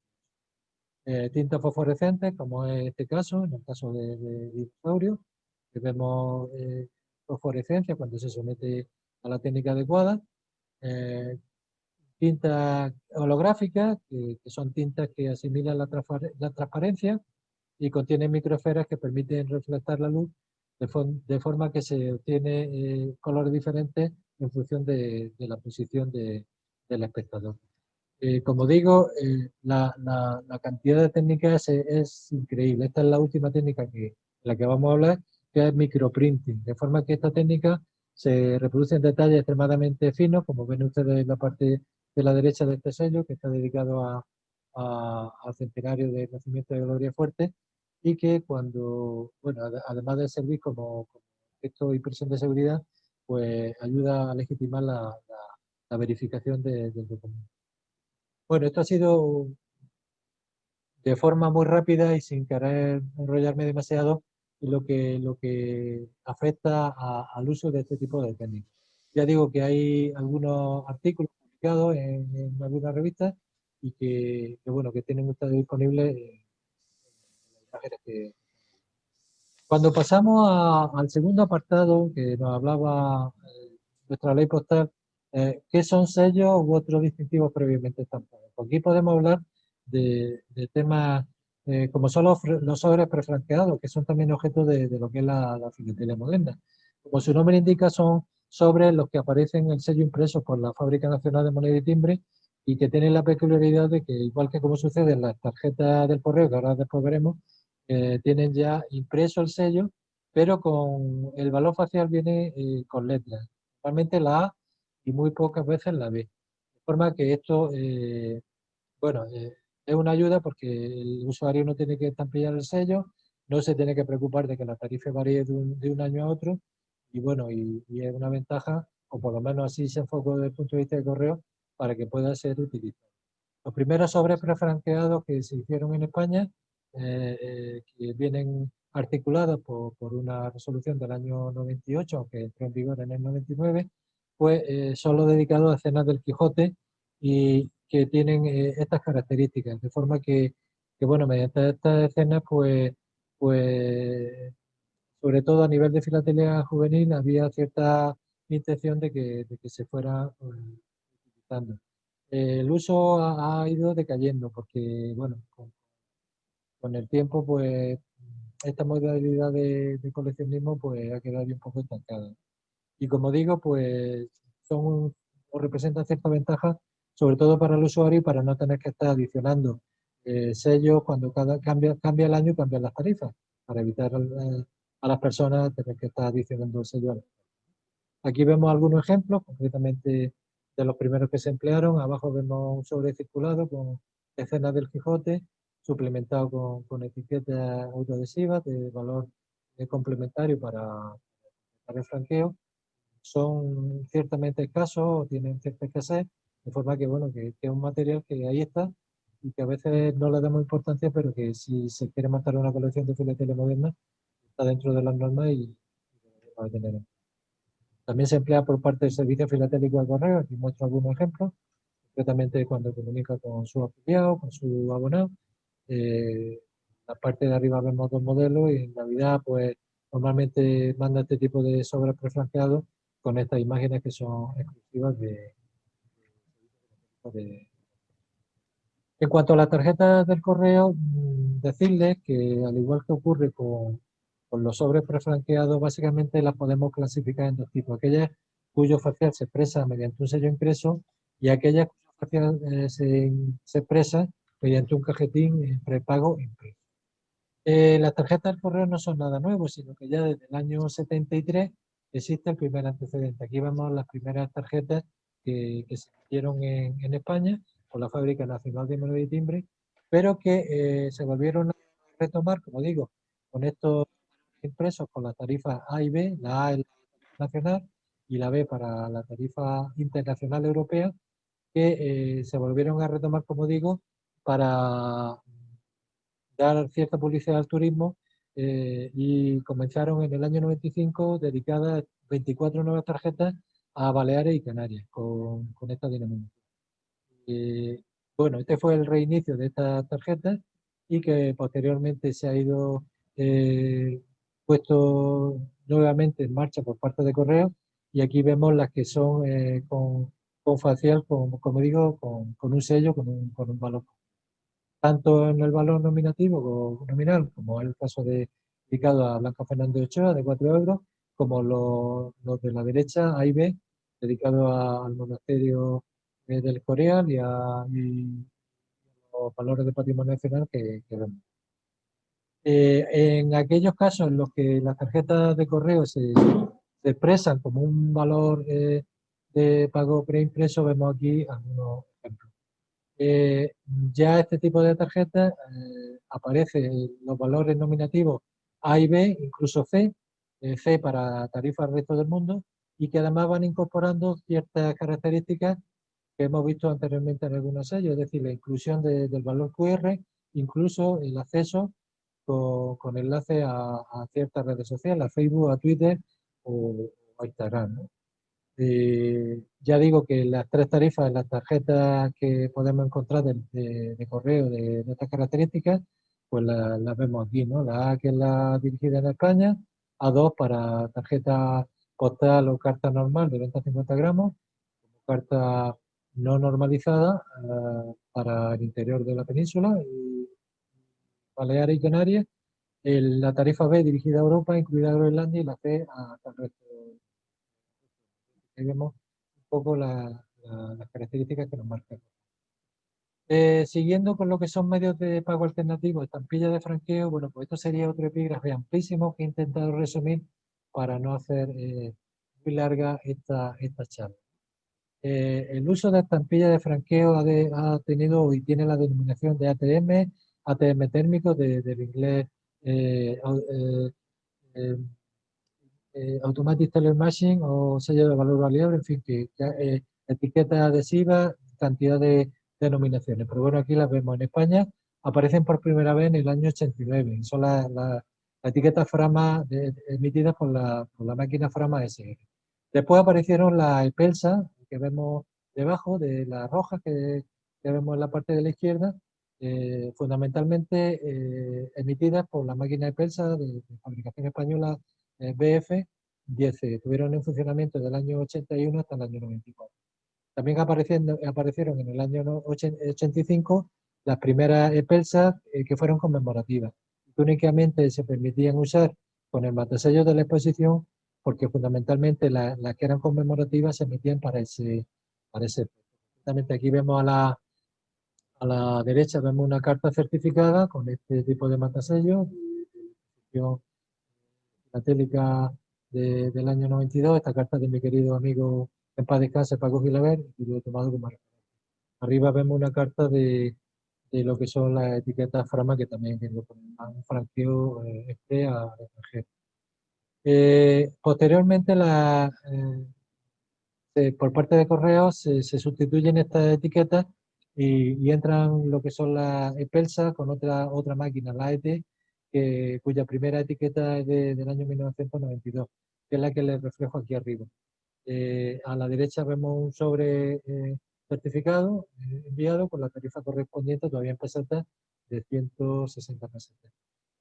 Tintas fosforescentes, como es este caso, en el caso de dinosaurio, que vemos fosforescencia cuando se somete a la técnica adecuada. tintas holográficas, que son tintas que asimilan la transparencia y contienen microesferas que permiten reflectar la luz de forma que se obtiene colores diferentes en función de la posición del espectador. Como digo, la cantidad de técnicas es increíble. Esta es la última técnica la que vamos a hablar, que es microprinting, de forma que esta técnica se reproduce en detalles extremadamente finos, como ven ustedes en la parte de la derecha de este sello, que está dedicado al centenario de nacimiento de Gloria Fuerte, y que cuando, bueno, además de servir como efecto de impresión de seguridad, pues ayuda a legitimar la verificación del documento. Bueno, esto ha sido de forma muy rápida y sin querer enrollarme demasiado lo que afecta al uso de este tipo de técnicas. Ya digo que hay algunos artículos publicados en algunas revistas y bueno, que tienen ustedes disponibles en las imágenes que... Cuando pasamos al segundo apartado que nos hablaba nuestra ley postal, ¿qué son sellos u otros distintivos previamente estampados? Pues aquí podemos hablar de temas como son los sobres prefranqueados, que son también objeto de lo que es la filatelia moderna. Como su nombre indica, son sobres los que aparecen el sello impreso por la Fábrica Nacional de Moneda y Timbre y que tienen la peculiaridad de que, igual que como sucede en las tarjetas del correo, que ahora después veremos, tienen ya impreso el sello, pero con el valor facial viene con letras, normalmente la A y muy pocas veces la B. De forma que esto, bueno, es una ayuda porque el usuario no tiene que estampillar el sello, no se tiene que preocupar de que la tarifa varíe de un año a otro, y bueno, y es una ventaja, o por lo menos así se enfocó desde el punto de vista de correo, para que pueda ser utilizado. Los primeros sobres prefranqueados que se hicieron en España, que vienen articulados por una resolución del año 98, aunque entró en vigor en el 99, pues son los dedicados a escenas del Quijote y que tienen estas características, de forma bueno, mediante estas escenas, pues sobre todo a nivel de filatelia juvenil, había cierta intención de que se fuera utilizando. El uso ha ido decayendo porque, bueno, con el tiempo, pues esta modalidad de coleccionismo pues ha quedado un poco estancada. Y como digo, pues son o representan cierta ventaja, sobre todo para el usuario y para no tener que estar adicionando sellos cuando cambia el año, cambian las tarifas, para evitar a las personas tener que estar adicionando sellos. Aquí vemos algunos ejemplos, concretamente de los primeros que se emplearon. Abajo vemos un sobre circulado con escenas del Quijote, suplementado con etiquetas autoadhesivas de valor complementario para el franqueo. Son ciertamente escasos, tienen cierta escasez, de forma que, bueno, que es un material que ahí está y que a veces no le damos importancia, pero que si se quiere montar una colección de filatelia moderna, está dentro de las normas y va a tener. También se emplea por parte del Servicio Filatélico de Correo, aquí muestro algunos ejemplos, concretamente cuando comunica con su afiliado, con su abonado. La parte de arriba vemos dos modelos y en Navidad, pues normalmente manda este tipo de sobres prefranqueados con estas imágenes que son exclusivas de... En cuanto a las tarjetas del correo, decirles que al igual que ocurre con los sobres prefranqueados, básicamente las podemos clasificar en dos tipos. Aquellas cuyo facial se expresa mediante un sello impreso y aquellas cuyo facial se expresa mediante un cajetín prepago impreso. Las tarjetas del correo no son nada nuevo, sino que ya desde el año 73 existe el primer antecedente. Aquí vemos las primeras tarjetas que se hicieron en España por la Fábrica Nacional de Moneda y Timbre, pero que se volvieron a retomar, como digo, con estos impresos con las tarifas A y B, la A es la tarifa nacional y la B para la tarifa internacional europea, que se volvieron a retomar, como digo, para dar cierta publicidad al turismo y comenzaron en el año 95 dedicadas 24 nuevas tarjetas a Baleares y Canarias con esta dinámica. Bueno, este fue el reinicio de estas tarjetas y que posteriormente se ha ido puesto nuevamente en marcha por parte de Correo y aquí vemos las que son con facial, como digo, con un sello, con un valor. Tanto en el valor nominativo o nominal, como es el caso dedicado a Blanca Fernández Ochoa, de 4 euros, como los de la derecha, A y B, dedicados al monasterio del Escorial y los valores de patrimonio nacional que vemos. En aquellos casos en los que las tarjetas de correo se expresan como un valor de pago preimpreso, vemos aquí algunos ejemplos. Ya este tipo de tarjetas aparecen los valores nominativos A y B, incluso C, C para tarifas resto del mundo, y que además van incorporando ciertas características que hemos visto anteriormente en algunos sellos, es decir, la inclusión del valor QR, incluso el acceso con enlace a ciertas redes sociales, a Facebook, a Twitter o a Instagram, ¿no? Ya digo que las tres tarifas, las tarjetas que podemos encontrar de correo de estas características, pues las vemos aquí, ¿no? La A, que es la dirigida en España, A2 para tarjeta postal o carta normal de 20 a 50 gramos, carta no normalizada para el interior de la península, y Baleares y Canarias, la tarifa B dirigida a Europa, incluida Groenlandia, y la C hasta el resto. Ahí vemos un poco las características que nos marcan. Siguiendo con lo que son medios de pago alternativos, estampillas de franqueo, bueno, pues esto sería otro epígrafe amplísimo que he intentado resumir para no hacer muy larga esta charla. El uso de estampillas de franqueo ha tenido y tiene la denominación de ATM, ATM térmico del inglés eh, eh, eh, Automatic Teller Machine o sello de valor variable, en fin, etiquetas adhesivas, cantidad de denominaciones. Pero bueno, aquí las vemos en España, aparecen por primera vez en el año 89 y son las etiquetas Frama emitidas por la máquina Frama SR. Después aparecieron las EPELSA, que vemos debajo de las rojas que vemos en la parte de la izquierda, fundamentalmente emitidas por la máquina EPELSA de fabricación española BF 10, estuvieron en funcionamiento del año 81 hasta el año 94. También aparecieron en el año 85 las primeras EPELSAS que fueron conmemorativas, que únicamente se permitían usar con el matasello de la exposición porque fundamentalmente las que eran conmemorativas se emitían para ese. Justamente aquí vemos a la derecha vemos una carta certificada con este tipo de matasello, filatélica del año 92, esta carta de mi querido amigo en paz descanse, Paco Gilaver, y lo he tomado como referencia. Arriba vemos una carta de lo que son las etiquetas Frama, que también tengo un franqueo al extranjero. Posteriormente, por parte de correos, se sustituyen estas etiquetas y entran lo que son las EPELSA con otra máquina, la ET, cuya primera etiqueta es del año 1992, que es la que les reflejo aquí arriba. A la derecha vemos un sobre certificado enviado con la tarifa correspondiente, todavía en pesetas, de 160 pesetas.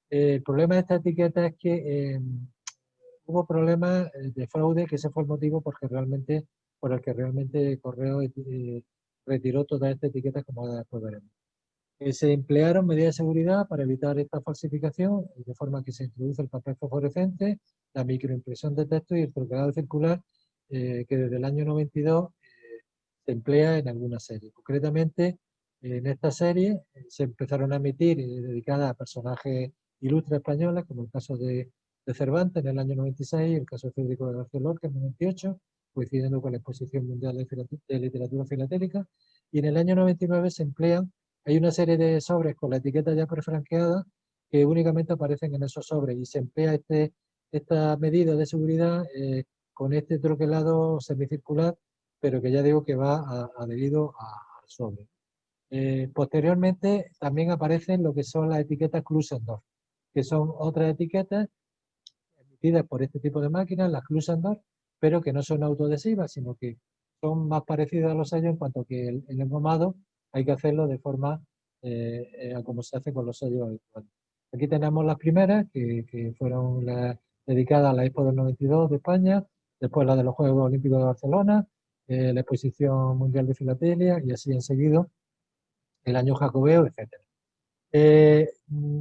El problema de esta etiqueta es que hubo problemas de fraude, que ese fue el motivo por el que realmente Correo retiró todas estas etiquetas, como después veremos. Se emplearon medidas de seguridad para evitar esta falsificación, de forma que se introduce el papel fosforescente, la microimpresión de texto y el troquelado circular, que desde el año 92 se emplea en algunas series. Concretamente, en esta serie se empezaron a emitir dedicadas a personajes ilustres españoles, como el caso de Cervantes en el año 96 y el caso de Federico de García Lorca en el 98, coincidiendo con la Exposición Mundial de Literatura Filatélica. Y en el año 99 se emplean, hay una serie de sobres con la etiqueta ya prefranqueada que únicamente aparecen en esos sobres y se emplea esta medida de seguridad con este troquelado semicircular, pero que ya digo que va adherido al sobre. Posteriormente también aparecen lo que son las etiquetas Klusendorf, que son otras etiquetas emitidas por este tipo de máquinas, las Klusendorf, pero que no son autoadhesivas, sino que son más parecidas a los sellos en cuanto que el engomado hay que hacerlo de forma como se hace con los sellos habituales. Aquí tenemos las primeras, que fueron dedicadas a la Expo del 92 de España, después la de los Juegos Olímpicos de Barcelona, la Exposición Mundial de Filatelia y así enseguido el año Jacobeo, etc.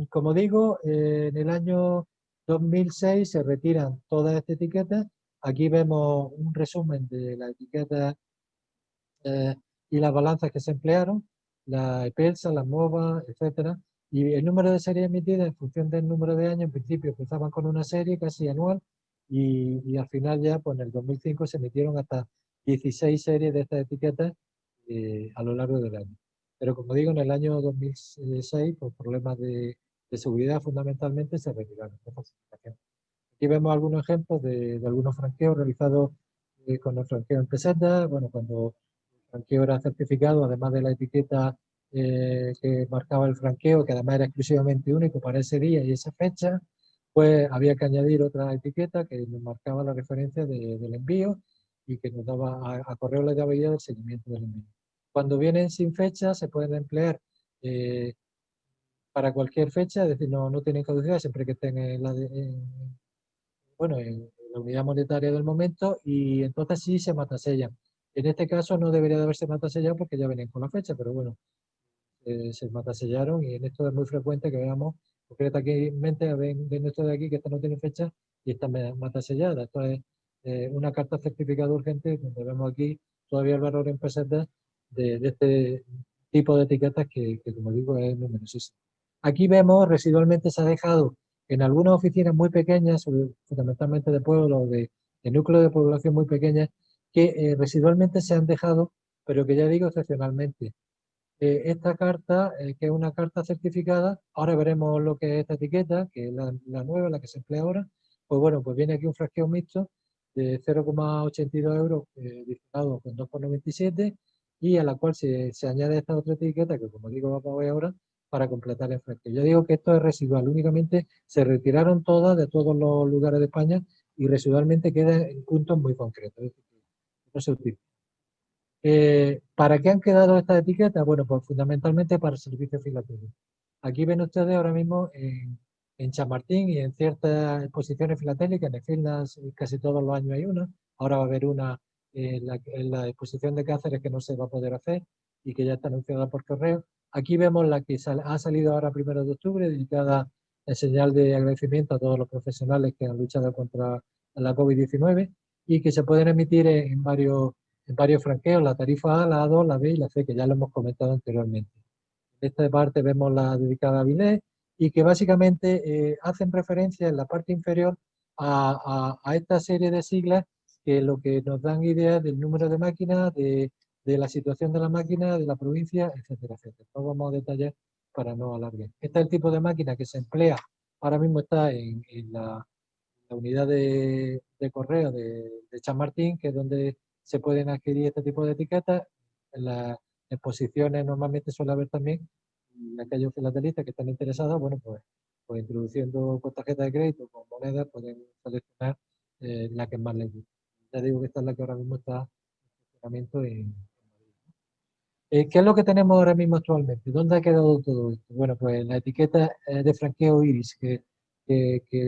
Como digo, en el año 2006 se retiran todas estas etiquetas. Aquí vemos un resumen de las etiquetas eh, y las balanzas que se emplearon, la EPELSA, la MOVA, etcétera. Y el número de series emitidas en función del número de años, en principio empezaban con una serie casi anual y al final ya, pues en el 2005 se emitieron hasta 16 series de estas etiquetas a lo largo del año. Pero como digo, en el año 2006, por problemas de seguridad fundamentalmente, se retiraron esta falsificación. Aquí vemos algunos ejemplos de algunos franqueos realizados con el franqueo en peseta. Bueno, cuando el franqueo era certificado, además de la etiqueta que marcaba el franqueo, que además era exclusivamente único para ese día y esa fecha, pues había que añadir otra etiqueta que nos marcaba la referencia del envío y que nos daba a correo le daba idea del seguimiento del envío. Cuando vienen sin fecha, se pueden emplear eh, para cualquier fecha, es decir, no tienen caducidad siempre que estén bueno, en la unidad monetaria del momento y entonces sí se matasellan. En este caso no debería de haberse matasellado porque ya venían con la fecha, pero bueno, se matasellaron y en esto es muy frecuente que veamos, concretamente ven esto de aquí que esta no tiene fecha y está matasellada. Esto es una carta certificado urgente donde vemos aquí todavía el valor en pesetas de este tipo de etiquetas que como digo es numerosísimo. Aquí vemos residualmente se ha dejado en algunas oficinas muy pequeñas, fundamentalmente de pueblos, de núcleos de población muy pequeñas, que residualmente se han dejado, pero que ya digo excepcionalmente esta carta, que es una carta certificada, ahora veremos lo que es esta etiqueta, que es la nueva, la que se emplea ahora, pues bueno, pues viene aquí un frasqueo mixto de 0,82 euros, disparado con 2,97 y a la cual se añade esta otra etiqueta, que como digo, vamos a ver ahora, para completar el frasqueo. Yo digo que esto es residual, únicamente se retiraron todas de todos los lugares de España y residualmente queda en puntos muy concretos, es decir, no se utiliza. ¿Para qué han quedado estas etiquetas? Bueno, pues fundamentalmente para el servicio filatelio. Aquí ven ustedes ahora mismo en Chamartín y en ciertas exposiciones filatélicas, en Esquinas casi todos los años hay una, ahora va a haber una en la exposición de Cáceres que no se va a poder hacer y que ya está anunciada por correo. Aquí vemos la que ha salido ahora 1 de octubre, dedicada en señal de agradecimiento a todos los profesionales que han luchado contra la COVID-19 y que se pueden emitir en varios franqueos, la tarifa A, la A2, la B y la C, que ya lo hemos comentado anteriormente. En esta parte vemos la dedicada a Vilés y que básicamente hacen referencia en la parte inferior a esta serie de siglas que lo que nos dan idea del número de máquinas, de la situación de la máquina, de la provincia, etcétera, etcétera. No vamos a detallar para no alargar. Este es el tipo de máquina que se emplea, ahora mismo está en la unidad de correo de Chamartín, que es donde se pueden adquirir este tipo de etiquetas. En las exposiciones normalmente suele haber también aquellos filatelistas que están interesados, bueno, pues introduciendo con tarjeta de crédito, con moneda, pueden seleccionar la que más les guste. Ya digo que esta es la que ahora mismo está en funcionamiento en Madrid. ¿Qué es lo que tenemos ahora mismo actualmente? ¿Dónde ha quedado todo esto? Bueno, pues la etiqueta de franqueo IRIS, que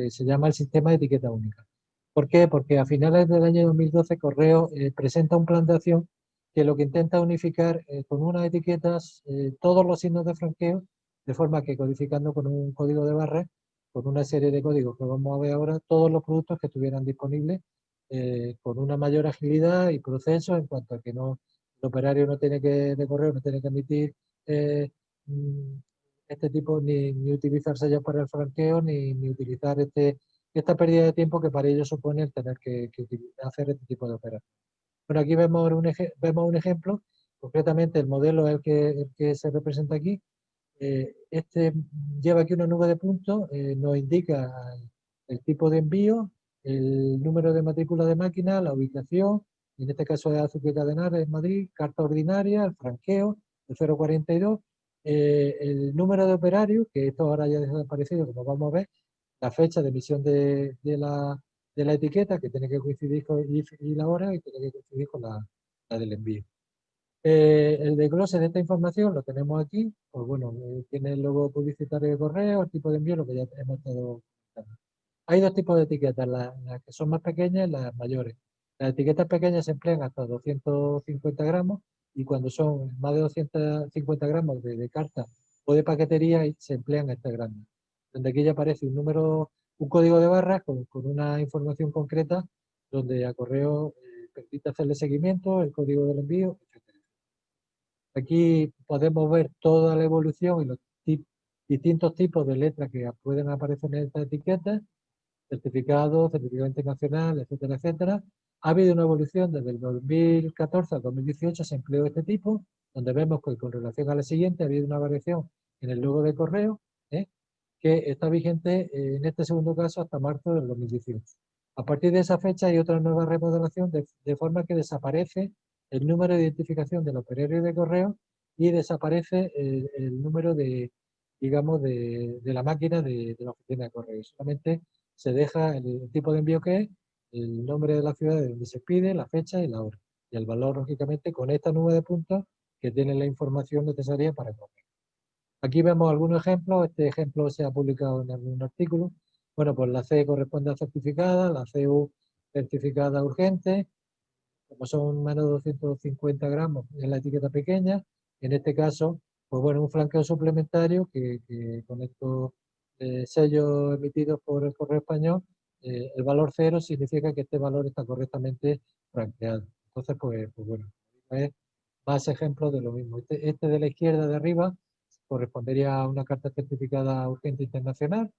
se llama el sistema de etiqueta única. ¿Por qué? Porque a finales del año 2012 Correo presenta un plan de acción que lo que intenta unificar con unas etiquetas todos los signos de franqueo, de forma que codificando con un código de barras, con una serie de códigos que vamos a ver ahora, todos los productos que estuvieran disponibles con una mayor agilidad y proceso en cuanto a que no el operario no tiene que, de correo, no tiene que emitir eh, mm, este tipo, ni utilizar sellos para el franqueo, ni utilizar esta pérdida de tiempo que para ellos supone el tener que hacer este tipo de operaciones. Bueno, aquí vemos un ejemplo, concretamente el modelo es el que se representa aquí. Este lleva aquí una nube de puntos, nos indica el tipo de envío, el número de matrícula de máquina, la ubicación, en este caso es Azúcar Cadenares en Madrid, carta ordinaria, el franqueo, el 042, el número de operarios, que esto ahora ya ha desaparecido, como vamos a ver, la fecha de emisión de la etiqueta, que tiene que coincidir con y la hora, y tiene que coincidir con la del envío. El desglose de esta información lo tenemos aquí, pues bueno, tiene el logo publicitario de correo, el tipo de envío, lo que ya hemos estado comentando. Hay dos tipos de etiquetas, las que son más pequeñas y las mayores. Las etiquetas pequeñas se emplean hasta 250 gramos y cuando son más de 250 gramos de carta o de paquetería se emplean este grandes. Donde aquí ya aparece un número, un código de barras con una información concreta donde a correo permite hacerle seguimiento, el código del envío, etc. Aquí podemos ver toda la evolución y los distintos tipos de letras que pueden aparecer en estas etiquetas, certificado internacional, etcétera, etcétera. Ha habido una evolución desde el 2014 al 2018, se empleó este tipo, donde vemos que con relación a la siguiente ha habido una variación en el logo de correo, ¿eh? que está vigente en este segundo caso hasta marzo del 2018. A partir de esa fecha hay otra nueva remodelación de forma que desaparece el número de identificación del operario de correo y desaparece el número de, digamos, de la máquina de la oficina de correo. Solamente se deja el tipo de envío que es, el nombre de la ciudad de donde se pide, la fecha y la hora. Y el valor, lógicamente, con esta nube de puntos que tiene la información necesaria para correr. Aquí vemos algunos ejemplos. Este ejemplo se ha publicado en algún artículo. Bueno, pues la C corresponde a certificada, la CU certificada urgente, como son menos de 250 gramos en la etiqueta pequeña. En este caso, pues bueno, un franqueo suplementario que con estos sellos emitidos por el correo español, el valor cero significa que este valor está correctamente franqueado. Entonces, pues bueno, es más ejemplos de lo mismo. Este de la izquierda de arriba correspondería a una carta certificada urgente internacional,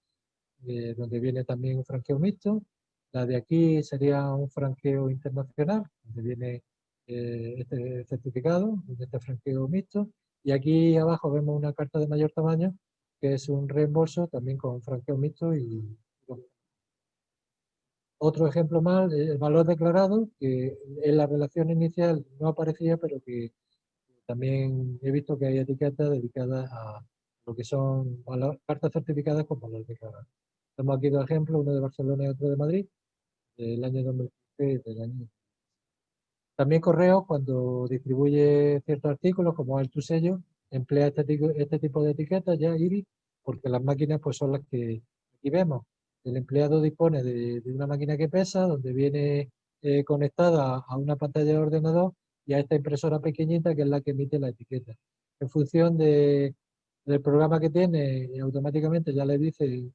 donde viene también un franqueo mixto. La de aquí sería un franqueo internacional, donde viene este certificado, este franqueo mixto. Y aquí abajo vemos una carta de mayor tamaño, que es un reembolso también con franqueo mixto. Y otro ejemplo más, el valor declarado, que en la relación inicial no aparecía, pero que también he visto que hay etiquetas dedicadas a lo que son cartas certificadas con valor declarado. Tenemos aquí dos ejemplos, uno de Barcelona y otro de Madrid, del año 2015 y del año. También Correos, cuando distribuye ciertos artículos, como el tu sello, emplea este tipo de etiquetas ya IRI, porque las máquinas pues son las que aquí vemos. El empleado dispone de una máquina que pesa, donde viene conectada a una pantalla de ordenador y a esta impresora pequeñita que es la que emite la etiqueta. En función del programa que tiene, automáticamente ya le dice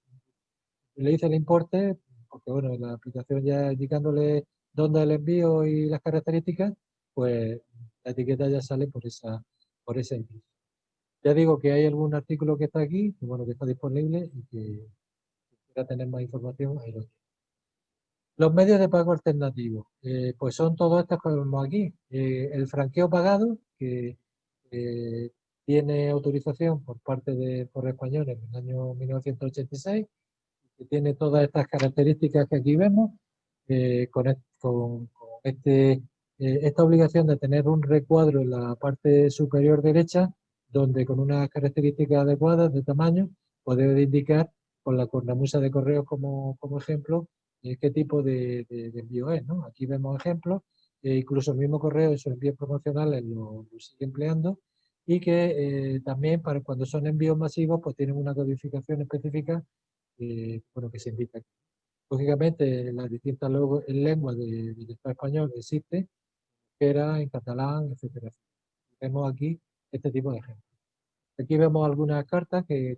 el importe, porque bueno, la aplicación ya indicándole dónde el envío y las características, pues la etiqueta ya sale por ese envío. Ya digo que hay algún artículo que está aquí, que bueno, que está disponible y que quiera tener más información, ahí lo tiene. Los medios de pago alternativos, pues son todos estos que vemos aquí. El franqueo pagado, que eh, tiene autorización por parte de Correo Español en el año 1986, que tiene todas estas características que aquí vemos, con esta obligación de tener un recuadro en la parte superior derecha, donde con unas características adecuadas de tamaño, pues debe de indicar con la cornamusa de correos como ejemplo, qué tipo de envío es, ¿no? Aquí vemos ejemplos, incluso el mismo correo en sus envíos promocionales lo sigue empleando, y que también para cuando son envíos masivos, pues tienen una codificación específica bueno, que se indica. Lógicamente, las distintas lenguas del Estado español existen, que era en catalán, etcétera. Vemos aquí este tipo de ejemplos. Aquí vemos algunas cartas que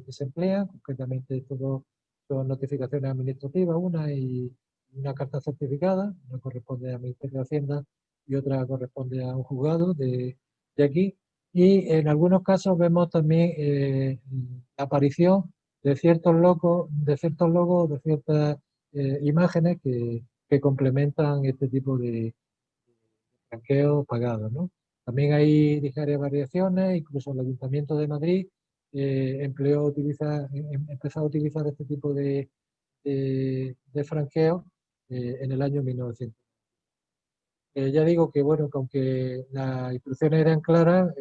se emplean, concretamente todo son notificaciones administrativas, una y una carta certificada, una corresponde al Ministerio de Hacienda y otra corresponde a un juzgado de aquí. Y en algunos casos vemos también la aparición de ciertos logos, de ciertas imágenes que complementan este tipo de franqueos pagados, ¿no? También hay ligeras variaciones, incluso el Ayuntamiento de Madrid empezó a utilizar este tipo de franqueo en el año 1900. Ya digo que, bueno, que aunque las instrucciones eran claras,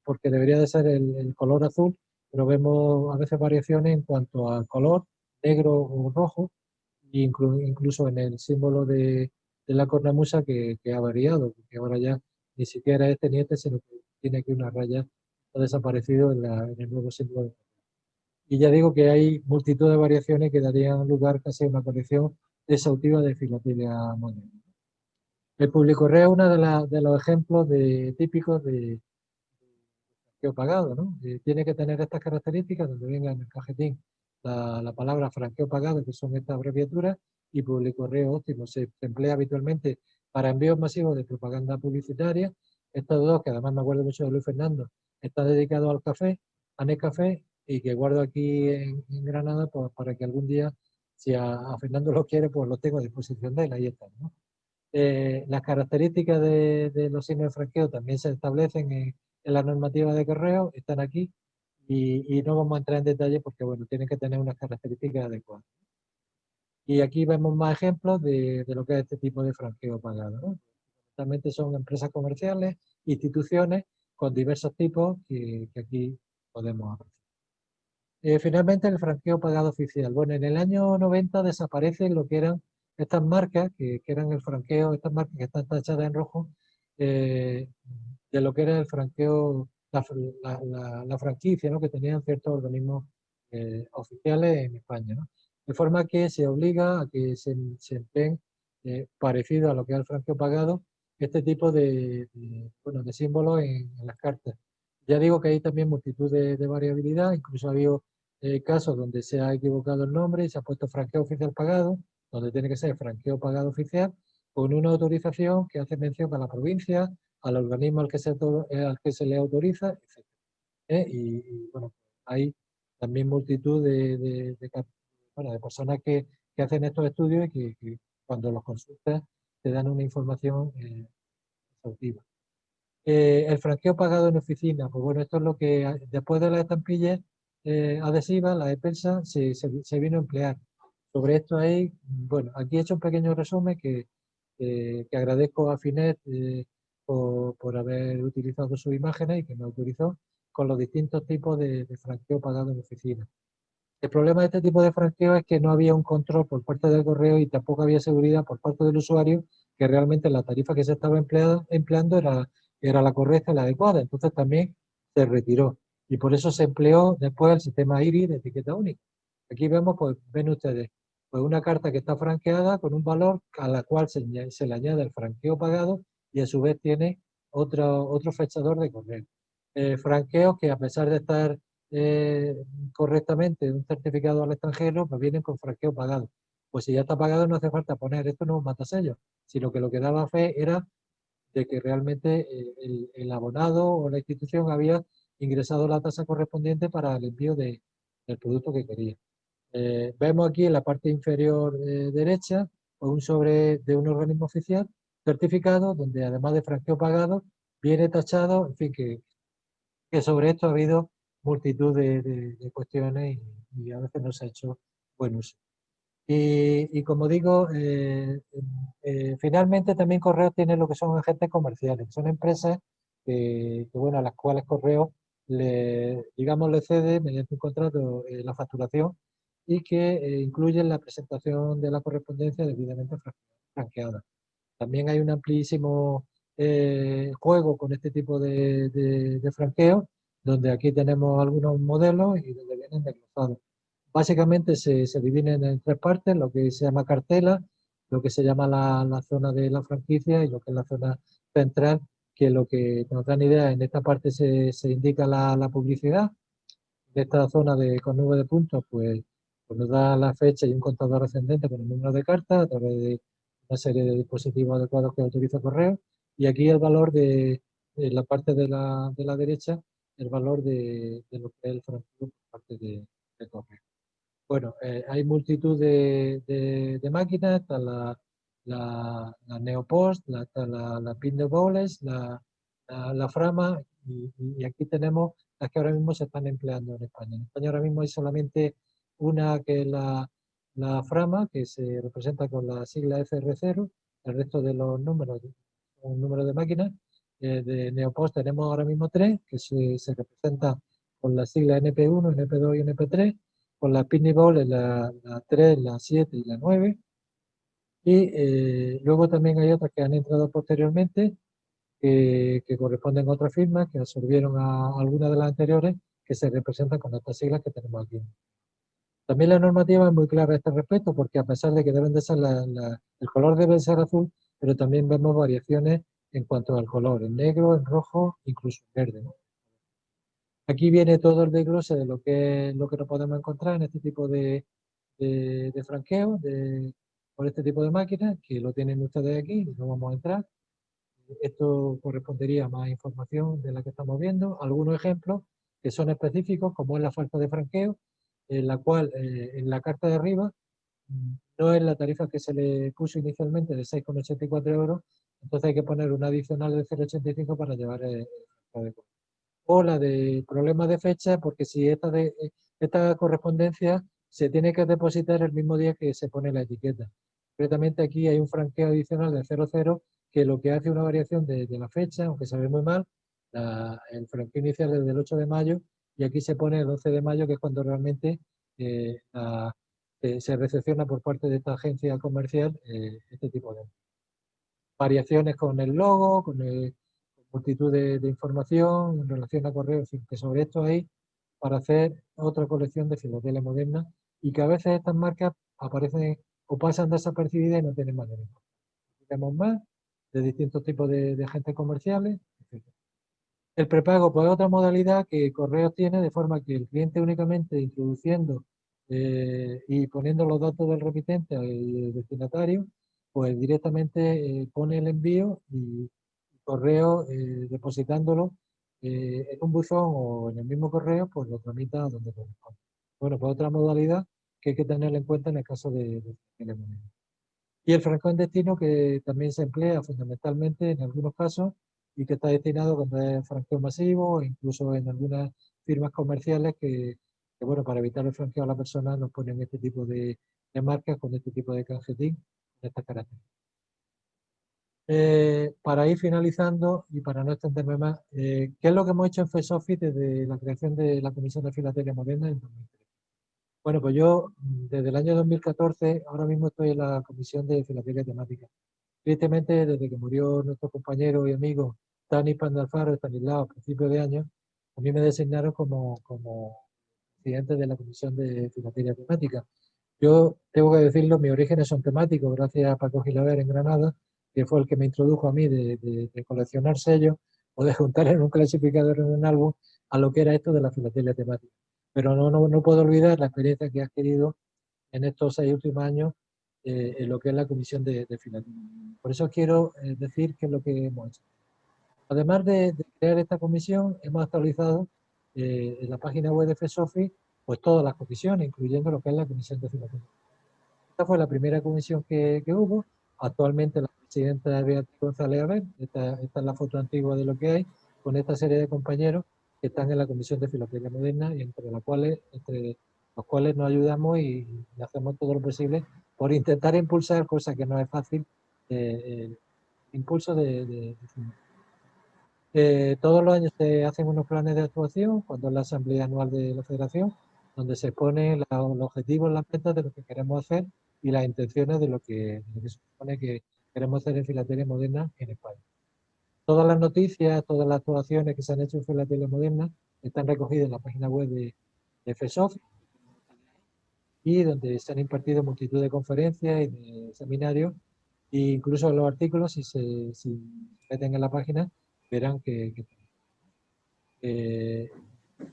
porque debería de ser el color azul, pero vemos a veces variaciones en cuanto al color negro o rojo, e incluso en el símbolo de la cornamusa que ha variado, porque ahora ya ni siquiera es teniente, sino que tiene aquí una raya, ha desaparecido en el nuevo símbolo. Y ya digo que hay multitud de variaciones que darían lugar casi a una colección exhaustiva de filatelia moderna. El publicorreo es uno de los ejemplos típicos de franqueo pagado, ¿no? Tiene que tener estas características donde venga en el cajetín la palabra franqueo pagado, que son estas abreviaturas, y publicorreo óptimo. Se emplea habitualmente para envíos masivos de propaganda publicitaria. Estos dos, que además me acuerdo mucho de Luis Fernando, está dedicado al café, a Nescafé, y que guardo aquí en Granada pues, para que algún día, si a Fernando lo quiere, pues lo tengo a disposición de él, ahí están, ¿no? Las características de los signos de franqueo también se establecen en la normativa de correo, están aquí y no vamos a entrar en detalle porque, bueno, tienen que tener unas características adecuadas. Y aquí vemos más ejemplos de lo que es este tipo de franqueo pagado, ¿no? Realmente son empresas comerciales, instituciones con diversos tipos que aquí podemos apreciar. Finalmente, el franqueo pagado oficial. Bueno, en el año 90 desaparecen lo que eran estas marcas, que eran el franqueo, estas marcas que están tachadas en rojo, eh, de lo que era el franqueo, la franquicia, ¿no? Que tenían ciertos organismos oficiales en España, ¿no? De forma que se obliga a que se empleen, parecido a lo que es el franqueo pagado, este tipo bueno, de símbolos en las cartas. Ya digo que hay también multitud de variabilidad, incluso ha habido casos donde se ha equivocado el nombre y se ha puesto franqueo oficial pagado, donde tiene que ser franqueo pagado oficial, con una autorización que hace mención a la provincia, al organismo al que se le autoriza, etc. Bueno, hay también multitud bueno, de personas que hacen estos estudios y que cuando los consultas te dan una información exhaustiva. El franqueo pagado en oficina, pues bueno, esto es lo que después de las estampillas adhesivas, la EPELSA, se vino a emplear. Sobre esto hay, bueno, aquí he hecho un pequeño resumen que agradezco a Finet por haber utilizado sus imágenes y que me autorizó con los distintos tipos de franqueo pagado en oficina. El problema de este tipo de franqueo es que no había un control por parte del correo y tampoco había seguridad por parte del usuario que realmente la tarifa que se estaba empleando era la correcta y la adecuada. Entonces también se retiró. Y por eso se empleó después el sistema IRI de etiqueta única. Aquí vemos, pues ven ustedes, pues una carta que está franqueada con un valor a la cual se le añade el franqueo pagado y a su vez tiene otro fechador de correo. Franqueos que a pesar de estar eh, correctamente un certificado al extranjero, pues vienen con franqueo pagado. Pues si ya está pagado no hace falta poner, esto no es un matasellos, sino que lo que daba fe era de que realmente el abonado o la institución había ingresado la tasa correspondiente para el envío del producto que quería. Vemos aquí en la parte inferior derecha pues un sobre de un organismo oficial certificado donde además de franqueo pagado viene tachado, en fin, que sobre esto ha habido multitud de cuestiones y a veces no se ha hecho buen uso. Y como digo, finalmente también Correos tiene lo que son agentes comerciales, que son empresas bueno, a las cuales Correos digamos, le cede mediante un contrato la facturación y que incluyen la presentación de la correspondencia debidamente franqueada. También hay un amplísimo juego con este tipo de franqueo, donde aquí tenemos algunos modelos y donde vienen desglosados. Básicamente se dividen en tres partes, lo que se llama cartela, lo que se llama la zona de la franquicia y lo que es la zona central, que lo que nos dan idea, en esta parte se indica la publicidad, en esta zona con nube de puntos, pues nos da la fecha y un contador ascendente con el número de cartas a través de una serie de dispositivos adecuados que autoriza correo. Y aquí el valor en la parte de la derecha, el valor de lo que es el franqueo por parte de correo. Bueno, hay multitud de máquinas, está la Neopost, está la Pin de Bowles, la Frama, y aquí tenemos las que ahora mismo se están empleando en España. En España ahora mismo hay solamente una que es la Frama, que se representa con la sigla FR0, el resto de los números son un número de máquinas. De Neopost tenemos ahora mismo tres, que se representan con la sigla NP1, NP2 y NP3 con la Pitney Bowes, la 3, la 7 y la 9. Y luego también hay otras que han entrado posteriormente, que corresponden a otras firmas, que absorbieron a algunas de las anteriores, que se representan con estas siglas que tenemos aquí. También la normativa es muy clara a este respecto, porque a pesar de que deben de ser el color debe ser azul, pero también vemos variaciones en cuanto al color, en negro, en rojo, incluso en verde, ¿no? Aquí viene todo el desglose de lo que nos podemos encontrar en este tipo de franqueo, por este tipo de máquinas, que lo tienen ustedes aquí, no vamos a entrar. Esto correspondería a más información de la que estamos viendo. Algunos ejemplos que son específicos, como es la falta de franqueo, en la cual en la carta de arriba no es la tarifa que se le puso inicialmente de 6,84 euros, entonces hay que poner una adicional de 0,85 para llevar el franqueo. O la de problemas de fecha, porque si esta correspondencia se tiene que depositar el mismo día que se pone la etiqueta. Concretamente aquí hay un franqueo adicional de 00 que lo que hace una variación de la fecha, aunque se ve muy mal, el franqueo inicial es del 8 de mayo y aquí se pone el 11 de mayo, que es cuando realmente se recepciona por parte de esta agencia comercial este tipo de variaciones con el logo, con multitud de información en relación a correo, en fin, que sobre esto hay para hacer otra colección de filatelia moderna y que a veces estas marcas aparecen o pasan desapercibidas y no tienen manera. Tenemos más de distintos tipos de agentes comerciales, etc. El prepago, pues es otra modalidad que Correos tiene, de forma que el cliente únicamente introduciendo y poniendo los datos del remitente y del destinatario, pues directamente pone el envío y Correo depositándolo en un buzón o en el mismo correo, pues lo tramita a donde corresponde. Bueno, pues otra modalidad que hay que tener en cuenta en el caso de telemoneda. Y el franco en destino, que también se emplea fundamentalmente en algunos casos y que está destinado cuando es franqueo masivo, e incluso en algunas firmas comerciales bueno, para evitar el franqueo a la persona nos ponen este tipo de marcas con este tipo de cajetín, de estas características. Para ir finalizando y para no extenderme más, ¿qué es lo que hemos hecho en FESOFI desde la creación de la Comisión de Filatelia Moderna en 2003? Bueno, pues yo desde el año 2014, ahora mismo estoy en la Comisión de Filatelia Temática. Tristemente, desde que murió nuestro compañero y amigo Dani Pandalfaro, Estanislao, a principios de año, a mí me designaron como presidente de la Comisión de Filatelia Temática. Yo tengo que decirlo, mis orígenes son temáticos, gracias a Paco Gilaver en Granada, que fue el que me introdujo a mí de coleccionar sellos o de juntar en un clasificador en un álbum a lo que era esto de la filatelia temática. Pero no puedo olvidar la experiencia que he adquirido en estos 6 últimos años en lo que es la comisión de filatelia. Por eso quiero decir qué es lo que hemos hecho. Además de crear esta comisión, hemos actualizado en la página web de FESOFI pues todas las comisiones, incluyendo lo que es la comisión de filatelia. Esta fue la primera comisión que hubo. Actualmente la presidenta es Beatriz González Abel. Esta es la foto antigua de lo que hay, con esta serie de compañeros que están en la Comisión de Filatelia Moderna y entre los cuales nos ayudamos y hacemos todo lo posible por intentar impulsar, cosa que no es fácil, el impulso de todos los años se hacen unos planes de actuación, cuando es la Asamblea Anual de la Federación, donde se ponen los objetivos, las metas de lo que queremos hacer y las intenciones de lo que se supone que queremos hacer en Filatelia Moderna en España. Todas las noticias, todas las actuaciones que se han hecho en Filatelia Moderna están recogidas en la página web de FESOF y donde se han impartido multitud de conferencias y de seminarios, e incluso los artículos, si meten en la página, verán que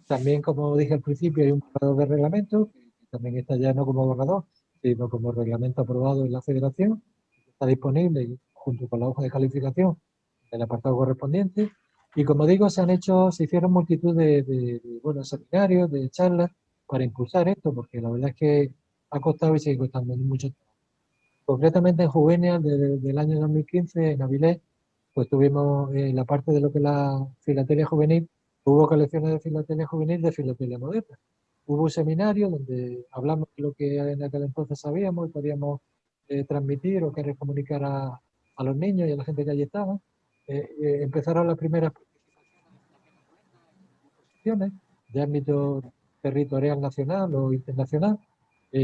también, como dije al principio, hay un borrador de reglamento, que también está ya no como borrador, sino como reglamento aprobado en la Federación, que está disponible junto con la hoja de calificación del apartado correspondiente. Y como digo, se hicieron multitud bueno, seminarios, de charlas para impulsar esto, porque la verdad es que ha costado y sigue costando mucho. Concretamente en Juvenia, desde el año 2015, en Avilés, pues tuvimos la parte de lo que es la filatelia juvenil, hubo colecciones de filatelia juvenil, de filatelia moderna. Hubo un seminario donde hablamos de lo que en aquel entonces sabíamos y podíamos transmitir o querer comunicar a los niños y a la gente que allí estaba. Empezaron las primeras exposiciones de ámbito territorial nacional o internacional.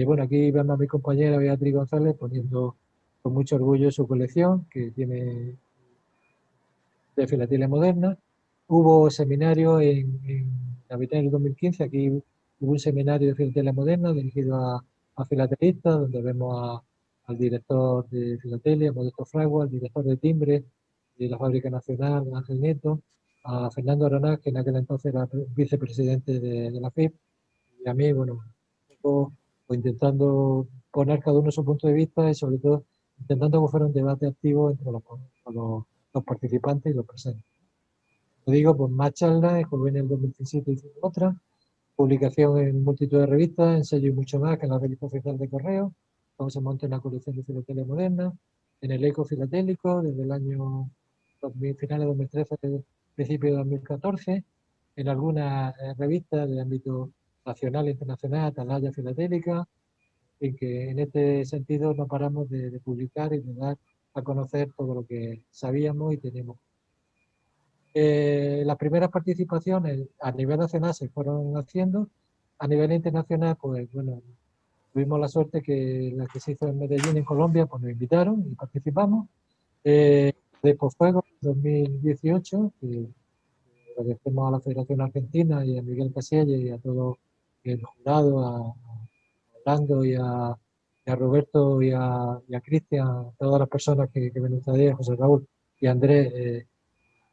Bueno, aquí vemos a mi compañera Beatriz González poniendo con mucho orgullo su colección que tiene de filatelia moderna. Hubo seminarios en Navidad del 2015, aquí hubo un seminario de filatelia moderna dirigido a filatelistas, donde vemos al director de Filatelia, Modesto Fragua, al director de timbre de la Fábrica Nacional, Ángel Nieto, a Fernando Aronaz, que en aquel entonces era vicepresidente de la FIP, y a mí, bueno, un poco, pues intentando poner cada uno su punto de vista y sobre todo intentando que fuera un debate activo entre los participantes y los presentes. Lo digo, pues más charlas, en Juvenil en el 2017 hicimos otra, publicación en multitud de revistas, ensayo y mucho más, que en la revista oficial de Correo, cómo se monta una colección de filatelia moderna, en el Eco Filatélico, desde el año 2000, finales de 2013, principio de 2014, en algunas revistas de ámbito nacional e internacional, Atalaya Filatélica, y que en este sentido no paramos de publicar y de dar a conocer todo lo que sabíamos y teníamos. Las primeras participaciones a nivel nacional se fueron haciendo, a nivel internacional, pues bueno, tuvimos la suerte que la que se hizo en Medellín, en Colombia, pues nos invitaron y participamos. De Posfuego 2018, que agradecemos a la Federación Argentina y a Miguel Casielle y a todo el jurado, a Orlando y a Roberto y a Cristian, todas las personas que ven ustedes, José Raúl y Andrés,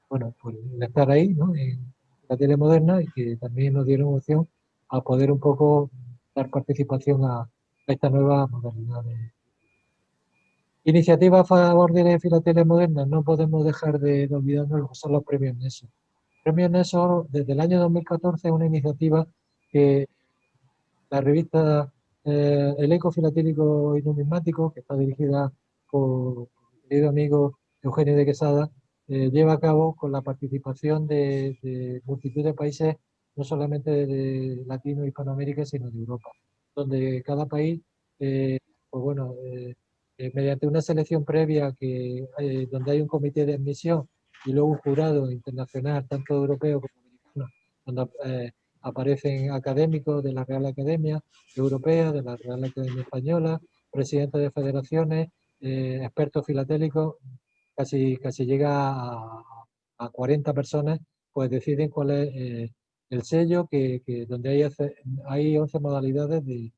bueno, pues el estar ahí, ¿no? En la tele moderna y que también nos dieron opción a poder un poco dar participación a esta nueva modalidad de iniciativa a favor de la filatelia moderna. No podemos dejar de olvidarnos lo que son los premios NESO. Premios NESO, desde el año 2014, es una iniciativa que la revista El Eco Filatélico y Numismático, que está dirigida por mi querido amigo Eugenio de Quesada, lleva a cabo con la participación de multitud de países, no solamente de Latino y Hispanoamérica, sino de Europa, donde cada país, pues bueno, mediante una selección previa donde hay un comité de admisión y luego un jurado internacional, tanto europeo como americano, donde aparecen académicos de la Real Academia Europea, de la Real Academia Española, presidentes de federaciones, expertos filatélicos, casi llega a 40 personas, pues deciden cuál es el sello donde hay 11 modalidades de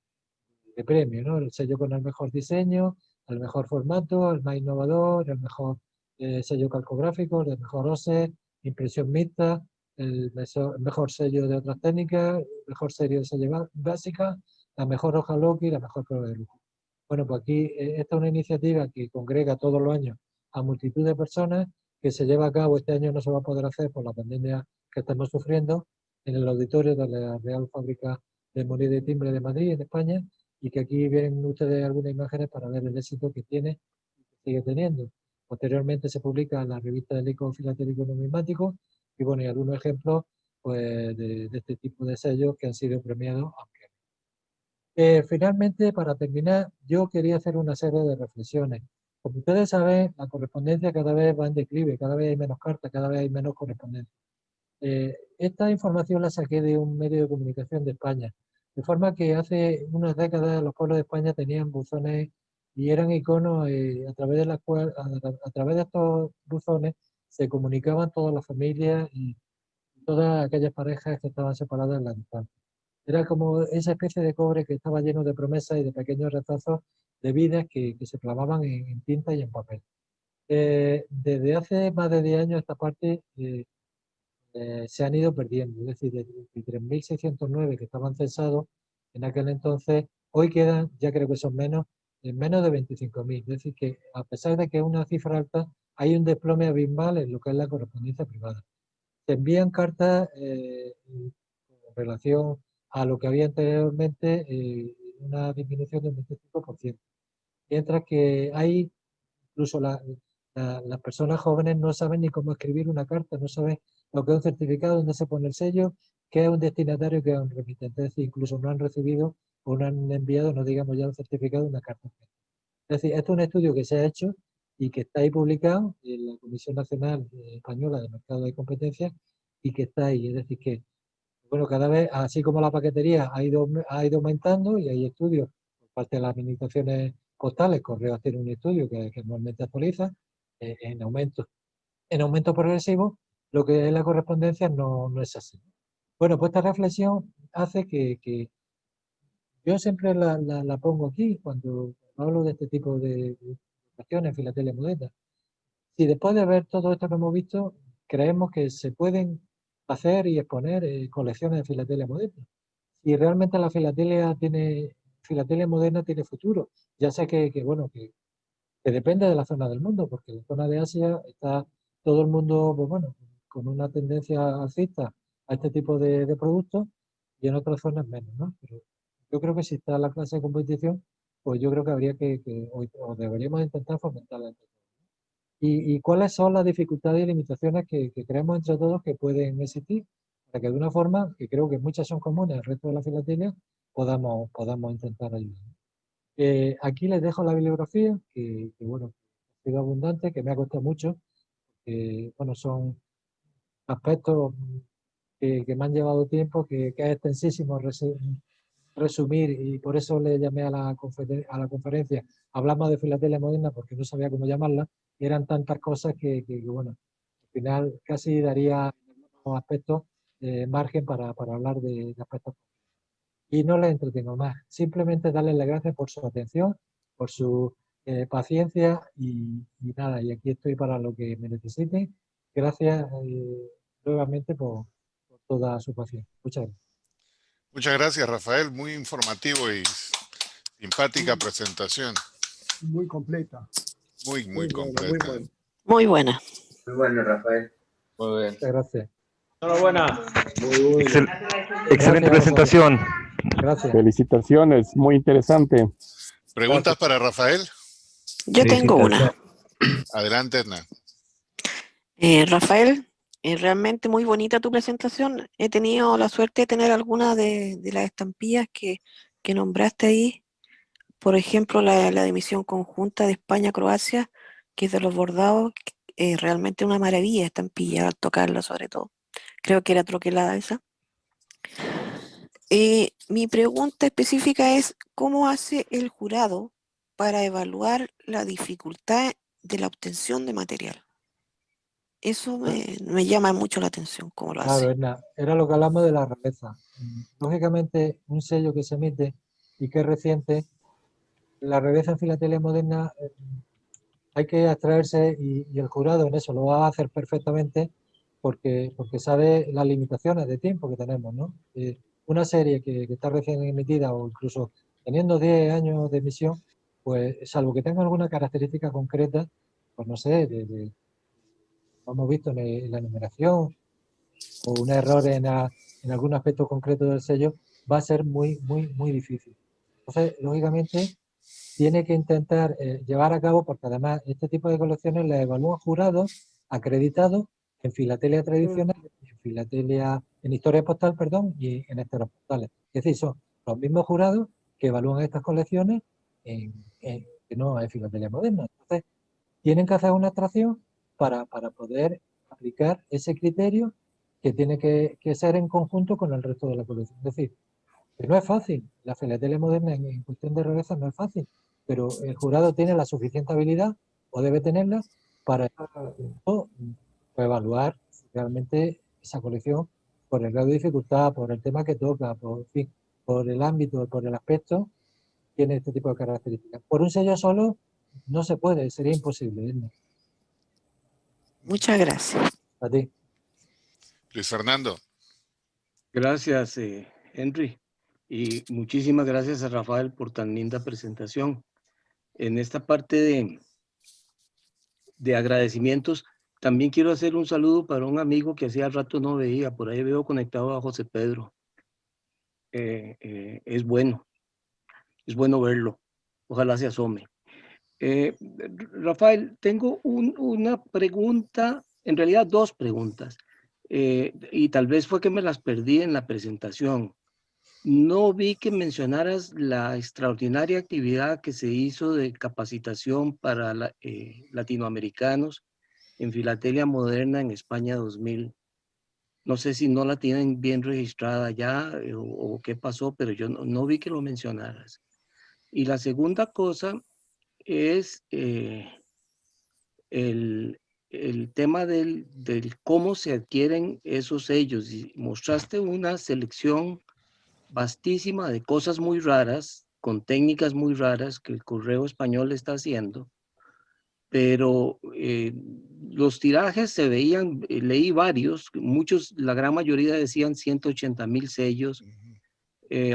premio, ¿no? El sello con el mejor diseño, el mejor formato, el más innovador, el mejor sello calcográfico, el mejor OSE, impresión mixta, el mejor sello de otras técnicas, el mejor sello de sello básica, la mejor hoja Loki y la mejor prueba de lujo. Bueno, pues aquí esta es una iniciativa que congrega todos los años a multitud de personas, que se lleva a cabo. Este año no se va a poder hacer por la pandemia que estamos sufriendo, en el auditorio de la Real Fábrica de Moneda y Timbre de Madrid, en España, y que aquí ven ustedes algunas imágenes para ver el éxito que tiene y que sigue teniendo. Posteriormente se publica en la revista del Eco Filatélico Numismático y bueno, y algunos ejemplos pues, de este tipo de sellos que han sido premiados. Finalmente, para terminar, yo quería hacer una serie de reflexiones. Como ustedes saben, la correspondencia cada vez va en declive, cada vez hay menos cartas, cada vez hay menos correspondencia. Esta información la saqué de un medio de comunicación de España, de forma que hace unas décadas los pueblos de España tenían buzones y eran iconos a través de a través de estos buzones se comunicaban todas las familias y todas aquellas parejas que estaban separadas en la distancia. Era como esa especie de cobre que estaba lleno de promesas y de pequeños retazos de vidas que se clavaban en tinta y en papel. Desde hace más de 10 años esta parte se han ido perdiendo, es decir, de 23.609 que estaban censados en aquel entonces, hoy quedan, ya creo que son menos de 25.000, es decir, que a pesar de que es una cifra alta, hay un desplome abismal en lo que es la correspondencia privada. Se envían cartas en relación a lo que había anteriormente, una disminución del 25%, mientras que hay incluso las personas jóvenes no saben ni cómo escribir una carta, no saben lo que es un certificado, dónde se pone el sello, qué es un destinatario, qué es un remitente. Es decir, incluso no han recibido o no han enviado, no digamos ya un certificado, una carta. Es decir, esto es un estudio que se ha hecho y que está ahí publicado en la Comisión Nacional Española de Mercado de Competencia y que está ahí. Es decir, que bueno, cada vez, así como la paquetería ha ido aumentando y hay estudios por parte de las administraciones postales, Correos tiene un estudio que anualmente actualiza en aumento progresivo, lo que es la correspondencia no es así. Bueno, pues esta reflexión hace que yo siempre la pongo aquí cuando hablo de este tipo de cuestiones, filatelia moderna. Si después de ver todo esto que hemos visto, creemos que se pueden hacer y exponer colecciones de filatelia moderna. Si realmente la filatelia moderna tiene futuro. Ya sé bueno, que depende de la zona del mundo, porque en la zona de Asia está todo el mundo, pues bueno, con una tendencia alcista a este tipo de productos y en otras zonas menos, ¿no? Pero yo creo que si está la clase de competición, pues yo creo que habría o deberíamos intentar fomentarla. ¿Y cuáles son las dificultades y limitaciones que creemos entre todos que pueden existir? Para que de una forma, que creo que muchas son comunes al resto de la filatelia, podamos intentar ayudar. Aquí les dejo la bibliografía, bueno, ha sido abundante, que me ha costado mucho. Bueno, son aspectos que me han llevado tiempo, que es extensísimo resumir, y por eso le llamé a a la conferencia. Hablamos de filatelia moderna porque no sabía cómo llamarla, y eran tantas cosas bueno, al final casi daría en algunos aspectos margen para hablar de aspectos. Y no les entretengo más, simplemente darles las gracias por su atención, por su paciencia y nada, y aquí estoy para lo que me necesiten. Gracias nuevamente por toda su paciencia. Muchas gracias. Muchas gracias, Rafael. Muy informativo y simpática presentación. Muy completa. Muy completa. Muy buena. Muy bueno, Rafael. Muy bien. Muchas gracias. Enhorabuena. Excelente presentación. Gracias. Felicitaciones, muy interesante. ¿Preguntas para Rafael? Yo tengo una. Adelante, Edna. Rafael, realmente muy bonita tu presentación. He tenido la suerte de tener algunas de las estampillas que nombraste ahí. Por ejemplo, la de misión conjunta de España-Croacia, que es de los bordados. Realmente una maravilla estampilla al tocarla, sobre todo. Creo que era troquelada esa. Mi pregunta específica es, ¿cómo hace el jurado para evaluar la dificultad de la obtención de material? Eso me llama mucho la atención, cómo lo hace. Claro, Edna, era lo que hablamos de la rareza. Lógicamente, un sello que se emite y que es reciente, la rareza en filatelia moderna hay que abstraerse y el jurado en eso lo va a hacer perfectamente porque sabe las limitaciones de tiempo que tenemos, ¿no? Una serie que está recién emitida o incluso teniendo 10 años de emisión, pues salvo que tenga alguna característica concreta, pues no sé, lo hemos visto en la numeración o un error en algún aspecto concreto del sello, va a ser muy difícil. Entonces, lógicamente, tiene que intentar llevar a cabo, porque además este tipo de colecciones las evalúan jurados acreditados en filatelia tradicional, en historia postal, perdón, y en esteros postales. Es decir, son los mismos jurados que evalúan estas colecciones que no en filatelia moderna. Entonces, tienen que hacer una abstracción para poder aplicar ese criterio que tiene que ser en conjunto con el resto de la colección. Es decir, que no es fácil, la filatelia moderna en cuestión de rareza no es fácil, pero el jurado tiene la suficiente habilidad, o debe tenerla, para evaluar realmente esa colección por el grado de dificultad, por el tema que toca, en fin, por el ámbito, por el aspecto, tiene este tipo de características. Por un sello solo no se puede, sería imposible. ¿No? Muchas gracias. A ti. Luis Fernando. Gracias, Henry. Y muchísimas gracias a Rafael por tan linda presentación. En esta parte de agradecimientos, también quiero hacer un saludo para un amigo que hacía rato no veía. Por ahí veo conectado a José Pedro. Es bueno verlo. Ojalá se asome. Rafael, tengo una pregunta, en realidad dos preguntas, y tal vez fue que me las perdí en la presentación. No vi que mencionaras la extraordinaria actividad que se hizo de capacitación para latinoamericanos en filatelia moderna en España 2000. No sé si no la tienen bien registrada ya o qué pasó, pero yo no vi que lo mencionaras. Y la segunda cosa es el tema del cómo se adquieren esos sellos. Y mostraste una selección vastísima de cosas muy raras con técnicas muy raras que el correo español está haciendo, pero los tirajes se veían, leí varios, muchos, la gran mayoría decían 180,000 sellos,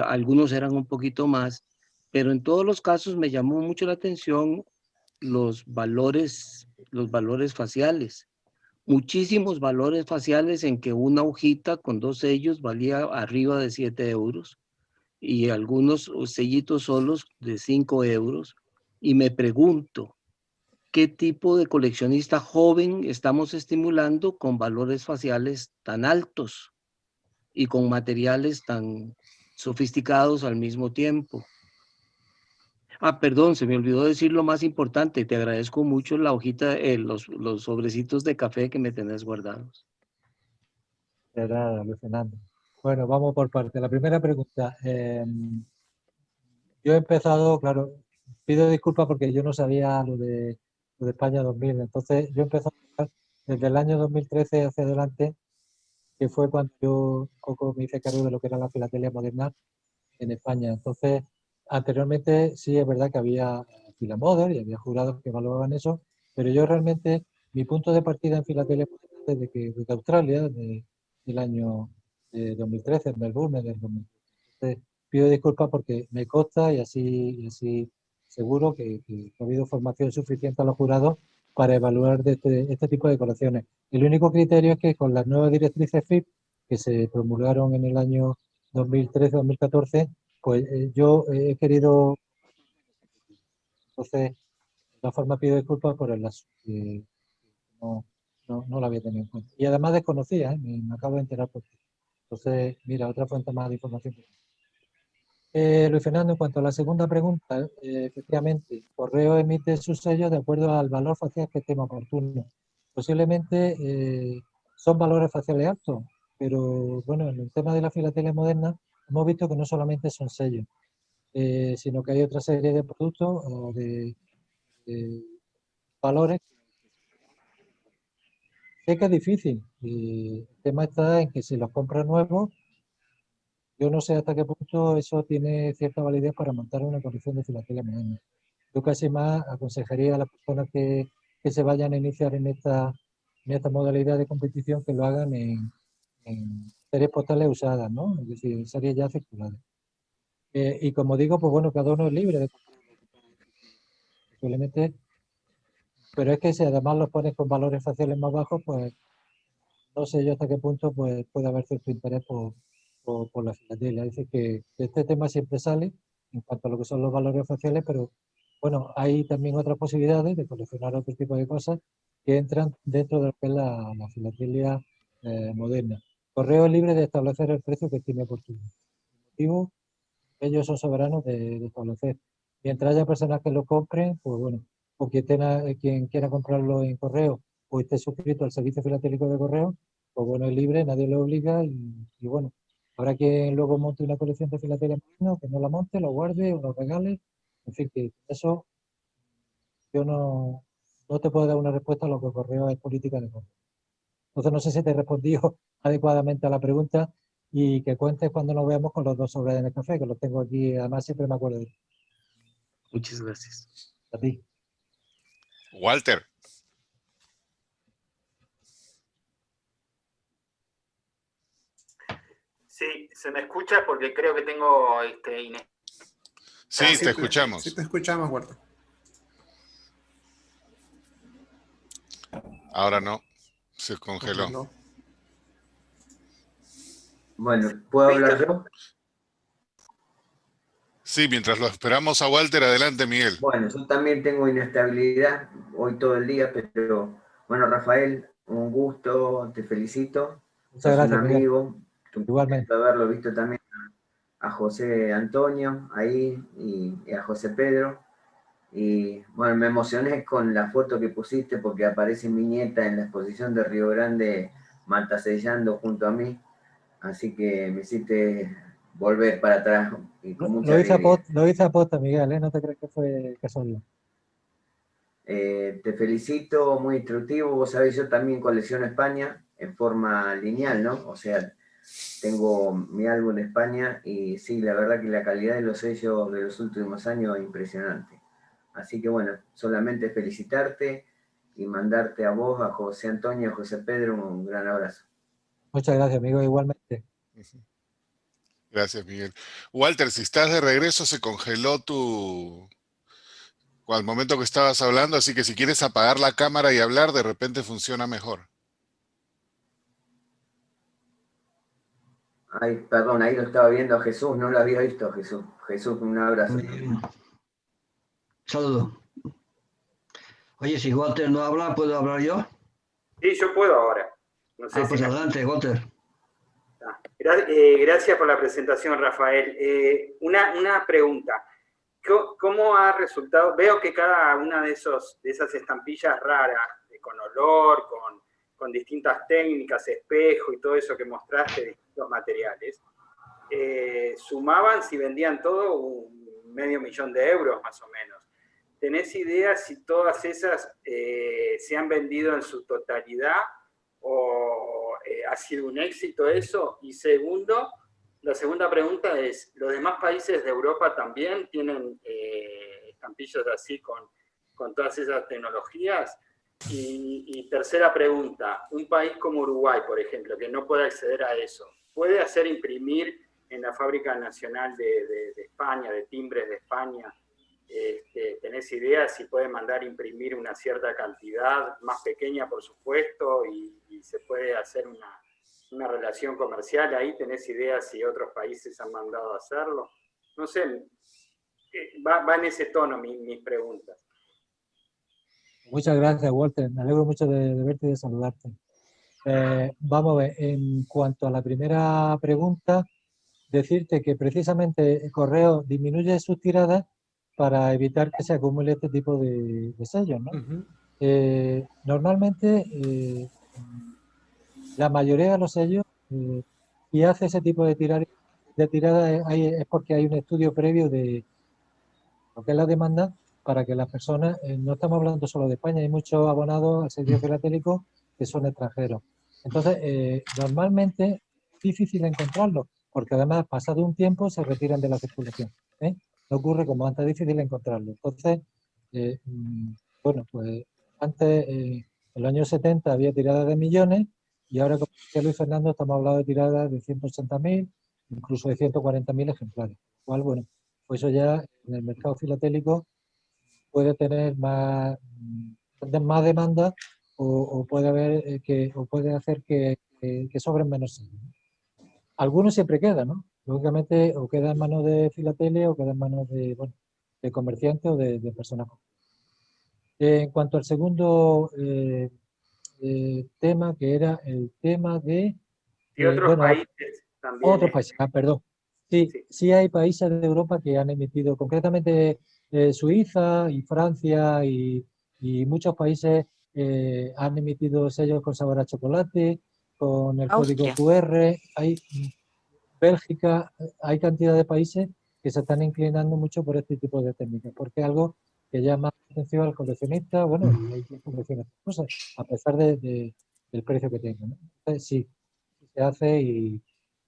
algunos eran un poquito más, pero en todos los casos me llamó mucho la atención los valores faciales. Muchísimos valores faciales en que una hojita con 2 sellos valía arriba de 7 euros y algunos sellitos solos de 5 euros. Y me pregunto, ¿qué tipo de coleccionista joven estamos estimulando con valores faciales tan altos y con materiales tan sofisticados al mismo tiempo? Ah, perdón, se me olvidó decir lo más importante. Te agradezco mucho la hojita, los sobrecitos de café que me tenés guardados. De nada, Luis Fernando. Bueno, vamos por partes. La primera pregunta. Yo he empezado, claro, pido disculpas porque yo no sabía lo de España 2000. Entonces, yo he empezado desde el año 2013 hacia adelante, que fue cuando yo un poco me hice cargo de lo que era la filatelia moderna en España. Entonces, anteriormente sí es verdad que había Filamoder y había jurados que evaluaban eso, pero yo realmente, mi punto de partida en filatelia moderna desde Australia, del año 2013, en Melbourne, del 2013. Entonces, pido disculpas porque me consta y así seguro que ha habido formación suficiente a los jurados para evaluar de este tipo de colecciones. El único criterio es que con las nuevas directrices FIP que se promulgaron en el año 2013-2014, pues yo he querido, entonces, de todas formas pido disculpas por el que no lo había tenido en cuenta. Y además desconocía, me acabo de enterar por ti. Entonces, mira, otra fuente más de información. Luis Fernando, en cuanto a la segunda pregunta, efectivamente, Correo emite sus sellos de acuerdo al valor facial que estime oportuno. Posiblemente son valores faciales altos, pero bueno, en el tema de la filatelia moderna hemos visto que no solamente son sellos, sino que hay otra serie de productos o de valores. Sé que es difícil. El tema está en que si los compras nuevos, yo no sé hasta qué punto eso tiene cierta validez para montar una colección de filatelia moderna. Yo casi más aconsejaría a las personas que se vayan a iniciar en esta modalidad de competición que lo hagan en series postales usadas, ¿no? Es decir, en series ya circulares. Y como digo, pues bueno, cada uno es libre de posiblemente, pero es que si además los pones con valores faciales más bajos, pues no sé yo hasta qué punto pues, puede haber cierto interés por la filatelia. Es decir, que este tema siempre sale en cuanto a lo que son los valores faciales, pero bueno, hay también otras posibilidades de coleccionar otro tipo de cosas que entran dentro de lo que es la filatelia moderna. Correo es libre de establecer el precio que estime oportuno. El motivo, ellos son soberanos de establecer. Mientras haya personas que lo compren, pues bueno, o quien quiera comprarlo en correo o esté suscrito al servicio filatélico de correo, pues bueno, es libre, nadie le obliga y bueno, habrá quien luego monte una colección de filatelia moderna, que no la monte, lo guarde o lo regale. En fin, que eso yo no te puedo dar una respuesta a lo que correo es política de correo. Entonces no sé si te he respondido adecuadamente a la pregunta y que cuentes cuando nos veamos con los dos sobres en el café, que los tengo aquí, además siempre me acuerdo de ti. Muchas gracias. A ti. Walter. Sí, se me escucha porque creo que tengo Sí, te escuchamos. Sí, te escuchamos, Walter. Ahora no, se congeló. No. Bueno, ¿puedo hablar yo? Sí, mientras lo esperamos a Walter, adelante, Miguel. Bueno, yo también tengo inestabilidad hoy todo el día, pero bueno, Rafael, un gusto, te felicito. Muchas Sos un gracias, Miguel. amigo. Igualmente. Haberlo visto también a José Antonio ahí y a José Pedro. Y bueno, me emocioné con la foto que pusiste porque aparece mi nieta en la exposición de Río Grande maltasellando junto a mí. Así que me hiciste volver para atrás y con mucha alegría. Lo hice a posta, Miguel, ¿eh? No te crees que fue casualidad. Te felicito, muy instructivo. Vos sabés, yo también colecciono España en forma lineal, ¿no? O sea, tengo mi álbum de España y sí, la verdad que la calidad de los sellos de los últimos años es impresionante. Así que bueno, solamente felicitarte y mandarte a vos, a José Antonio, a José Pedro, un gran abrazo. Muchas gracias, amigo, igualmente. Gracias, Miguel. Walter, si estás de regreso, se congeló al momento que estabas hablando, así que si quieres apagar la cámara y hablar, de repente funciona mejor. Ay, perdón, ahí lo estaba viendo a Jesús, no lo había visto a Jesús. Jesús, un abrazo. Saludo. Oye, si Walter no habla, ¿puedo hablar yo? Sí, yo puedo ahora. No sé Pues adelante, Walter. Gracias por la presentación, Rafael. Una pregunta. ¿Cómo ha resultado? Veo que cada una de esas estampillas raras, con olor, con distintas técnicas, espejo y todo eso que mostraste, distintos materiales, sumaban, si vendían todo, 500.000 euros más o menos. ¿Tenés idea si todas esas se han vendido en su totalidad o ha sido un éxito eso? Y segundo, la segunda pregunta es, ¿los demás países de Europa también tienen estampillas así con todas esas tecnologías? Y tercera pregunta, un país como Uruguay, por ejemplo, que no puede acceder a eso, ¿puede hacer imprimir en la Fábrica Nacional de España, de timbres de España? ¿Tenés idea si puede mandar imprimir una cierta cantidad, más pequeña por supuesto, y se puede hacer una relación comercial ahí? ¿Tenés idea si otros países han mandado a hacerlo? No sé, va en ese tono mis preguntas. Muchas gracias, Walter. Me alegro mucho de verte y de saludarte. Vamos a ver, en cuanto a la primera pregunta, decirte que precisamente el correo disminuye sus tiradas para evitar que se acumule este tipo de sellos, ¿no? Normalmente, la mayoría de los sellos, si hace ese tipo de tirada es porque hay un estudio previo de lo que es la demanda para que las personas, no estamos hablando solo de España, hay muchos abonados al servicio filatélico que son extranjeros. Entonces, normalmente es difícil encontrarlos, porque además, pasado un tiempo, se retiran de la circulación. No ocurre como antes, es difícil encontrarlos. Entonces, bueno, pues antes, en los años 70, había tiradas de millones, y ahora, como decía Luis Fernando, estamos hablando de tiradas de 180.000, incluso de 140.000 ejemplares. Igual, bueno, pues eso ya en el mercado filatélico puede tener más demanda o puede haber o puede hacer que sobren menos sellos. Algunos siempre quedan, ¿no? Lógicamente, o queda en manos de filatelia o queda en manos de, bueno, de comerciantes o de personas. En cuanto al segundo tema, que era el tema de... Y otros bueno, países también. otros países, perdón. Sí hay países de Europa que han emitido, concretamente Suiza y Francia y muchos países han emitido sellos con sabor a chocolate, con el código QR. Hay Bélgica, hay cantidad de países que se están inclinando mucho por este tipo de técnicas, porque es algo que llama la atención al coleccionista, bueno, hay quien colecciona estas cosas, a pesar del precio que tenga, ¿no? Entonces, sí, se hace y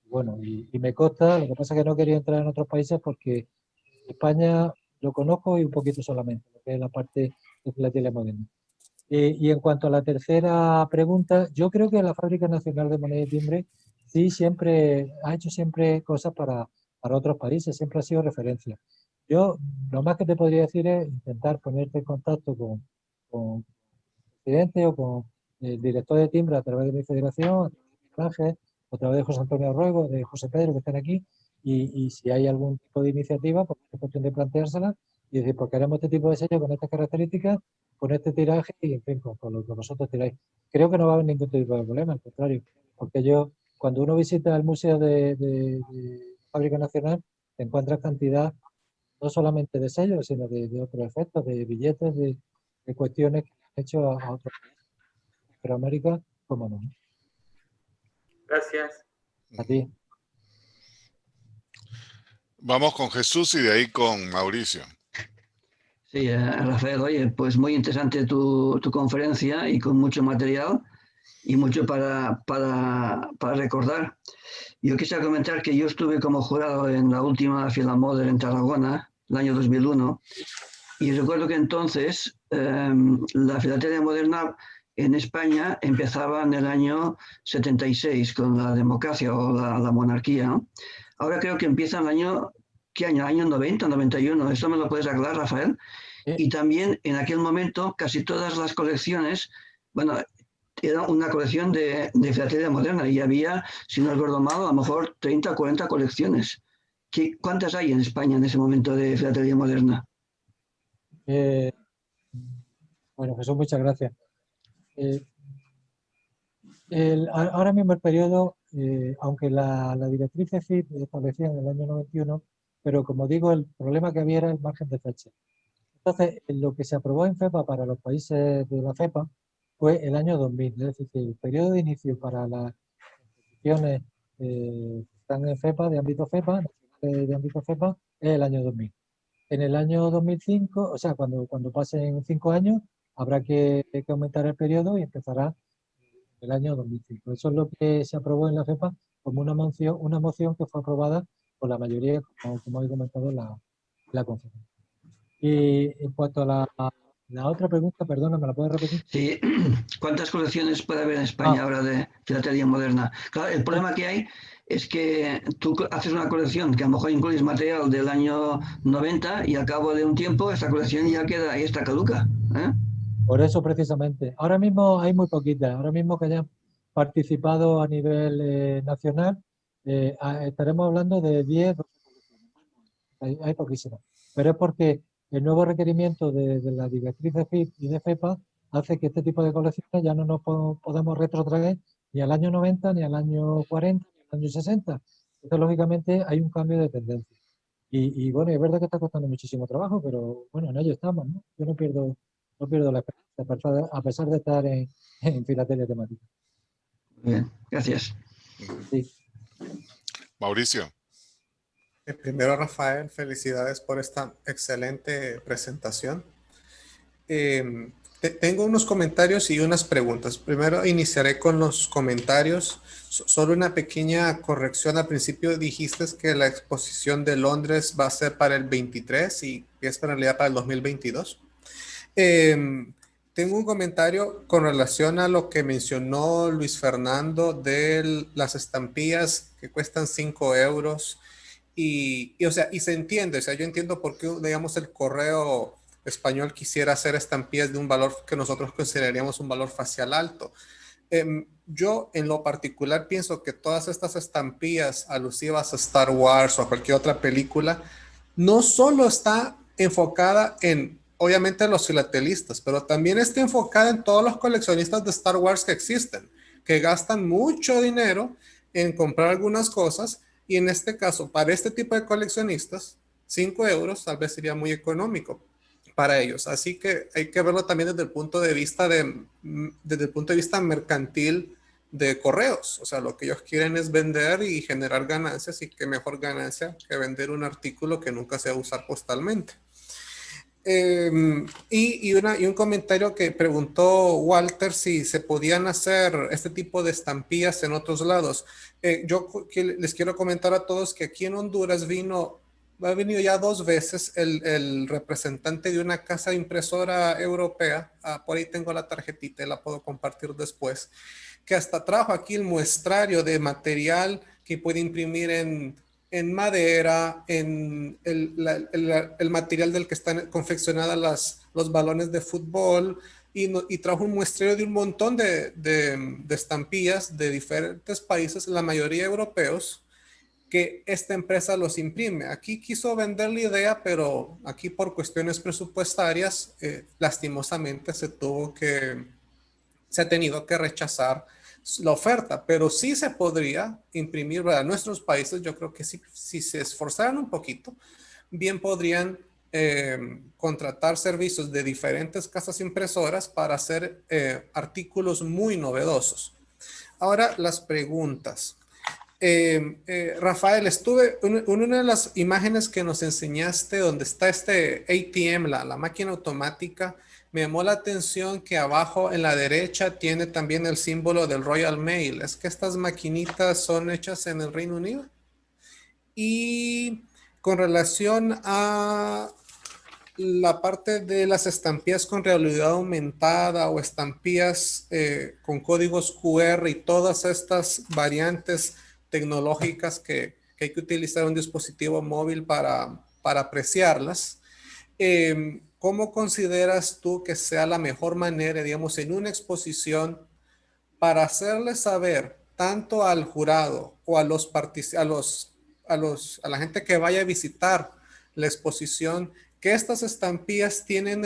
bueno, y me consta. Lo que pasa es que no quería entrar en otros países porque España lo conozco y un poquito solamente, lo que es la parte de filatelia moderna. Y en cuanto a la tercera pregunta, yo creo que la Fábrica Nacional de Moneda y Timbre sí siempre ha hecho siempre cosas para otros países, siempre ha sido referencia. Yo lo más que te podría decir es intentar ponerte en contacto con el presidente o con el director de timbre a través de mi federación, a través de Ángel, a través de José Antonio Ruego, de José Pedro, que están aquí, y si hay algún tipo de iniciativa, pues es cuestión de planteársela y decir, pues queremos este tipo de sello con estas características, con este tiraje y, en fin, con lo que vosotros tiráis. Creo que no va a haber ningún tipo de problema, al contrario, porque cuando uno visita el Museo de Fábrica Nacional, te encuentras cantidad no solamente de sellos, sino de otros efectos, de billetes, de cuestiones que han hecho a otros países. Pero América, cómo no. Gracias. A ti. Vamos con Jesús y de ahí con Mauricio. Sí, Rafael, oye, pues muy interesante tu conferencia y con mucho material. y mucho para recordar. Yo quisiera comentar que yo estuve como jurado en la última Filamoder en Tarragona, el año 2001, y recuerdo que entonces la filatelia moderna en España empezaba en el año 76 con la democracia o la monarquía, ¿no? Ahora creo que empieza en el año, ¿qué año? Año 90, 91. ¿Esto me lo puedes aclarar, Rafael? Y también en aquel momento casi todas las colecciones, bueno, era una colección de filatelia moderna y había, si no recuerdo mal, a lo mejor 30 o 40 colecciones. ¿Cuántas hay en España en ese momento de filatelia moderna? Bueno, Jesús, muchas gracias. Ahora mismo el periodo, aunque la directriz CEFIP establecía en el año 91, pero como digo, el problema que había era el margen de fecha. Entonces, lo que se aprobó en FEPA para los países de la FEPA fue el año 2000, es decir, el periodo de inicio para las instituciones que están en FEPA, de ámbito FEPA, de ámbito FEPA, es el año 2000. En el año 2005, o sea, cuando pasen 5 años, habrá que aumentar el periodo y empezará el año 2005. Eso es lo que se aprobó en la FEPA como una moción que fue aprobada por la mayoría, como he comentado, la conferencia. Y en cuanto a la otra pregunta, perdona, ¿me la puedes repetir? Sí, ¿cuántas colecciones puede haber en España ahora de filatelia moderna? Claro, el problema que hay es que tú haces una colección que a lo mejor incluyes material del año 90 y al cabo de un tiempo esta colección ya queda, ahí está caduca. Por eso precisamente. Ahora mismo hay muy poquitas. Ahora mismo que hayan participado a nivel nacional, estaremos hablando de 10, 12 colecciones. Hay poquísimas. Pero es porque el nuevo requerimiento de la directriz de FIP y de FEPA hace que este tipo de colecciones ya no nos podamos retrotraer ni al año 90, ni al año 40, ni al año 60. Entonces, lógicamente, hay un cambio de tendencia. Y bueno, es verdad que está costando muchísimo trabajo, pero bueno, en ello estamos, ¿no? Yo no pierdo la esperanza, a pesar de estar en filatelia temática. Bien, gracias. Sí. Mauricio. Primero, Rafael, felicidades por esta excelente presentación. Tengo unos comentarios y unas preguntas. Primero iniciaré con los comentarios. Solo una pequeña corrección. Al principio dijiste que la exposición de Londres va a ser para el 23 y es en realidad para el 2022. Tengo un comentario con relación a lo que mencionó Luis Fernando de las estampillas que cuestan 5 euros. O sea, y se entiende, o sea, yo entiendo por qué, digamos, el correo español quisiera hacer estampillas de un valor que nosotros consideraríamos un valor facial alto. Yo, en lo particular, pienso que todas estas estampillas alusivas a Star Wars o a cualquier otra película, no solo está enfocada en, obviamente, los filatelistas, pero también está enfocada en todos los coleccionistas de Star Wars que existen, que gastan mucho dinero en comprar algunas cosas. Y en este caso, para este tipo de coleccionistas, 5 euros tal vez sería muy económico para ellos. Así que hay que verlo también desde el punto de vista mercantil de correos. O sea, lo que ellos quieren es vender y generar ganancias, y qué mejor ganancia que vender un artículo que nunca se va a usar postalmente. Y un comentario que preguntó Walter si se podían hacer este tipo de estampillas en otros lados. Yo les quiero comentar a todos que aquí en Honduras ha venido ya 2 veces el representante de una casa impresora europea. Por ahí tengo la tarjetita y la puedo compartir después, que hasta trajo aquí el muestrario de material que puede imprimir en madera, en el material del que están confeccionadas los balones de fútbol, y trajo un muestreo de un montón de estampillas de diferentes países, la mayoría europeos, que esta empresa los imprime. Aquí quiso vender la idea, pero aquí por cuestiones presupuestarias, lastimosamente se ha tenido que rechazar la oferta, pero sí se podría imprimir, ¿verdad? En nuestros países, yo creo que si se esforzaran un poquito, bien podrían contratar servicios de diferentes casas impresoras para hacer artículos muy novedosos. Ahora, las preguntas. Rafael, en una de las imágenes que nos enseñaste donde está este ATM, la máquina automática, me llamó la atención que abajo en la derecha tiene también el símbolo del Royal Mail. ¿Es que estas maquinitas son hechas en el Reino Unido? Y con relación a la parte de las estampillas con realidad aumentada o estampillas con códigos QR y todas estas variantes tecnológicas que hay que utilizar un dispositivo móvil para apreciarlas, ¿cómo consideras tú que sea la mejor manera, digamos, en una exposición para hacerle saber tanto al jurado o a la gente que vaya a visitar la exposición que estas estampillas tienen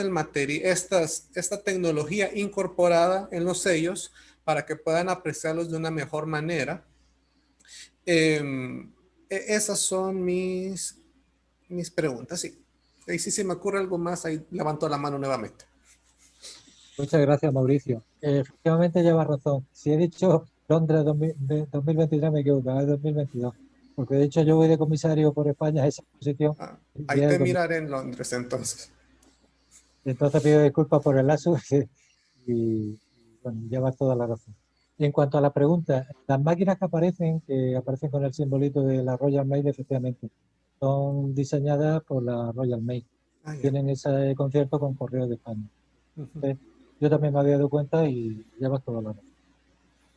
esta tecnología incorporada en los sellos para que puedan apreciarlos de una mejor manera? Esas son mis preguntas, sí. Y si se me ocurre algo más, ahí levanto la mano nuevamente. Muchas gracias, Mauricio. Efectivamente lleva razón. Si he dicho Londres 2023, me equivoco, es 2022. Porque de hecho yo voy de comisario por España a esa exposición. Ahí te miraré en Londres, entonces. Entonces pido disculpas por el lazo y bueno, llevas toda la razón. Y en cuanto a la pregunta, las máquinas que aparecen con el simbolito de la Royal Mail, efectivamente, son diseñadas por la Royal Mail. Tienen ese concierto con Correos de España. Entonces, yo también me había dado cuenta y llevas toda la razón.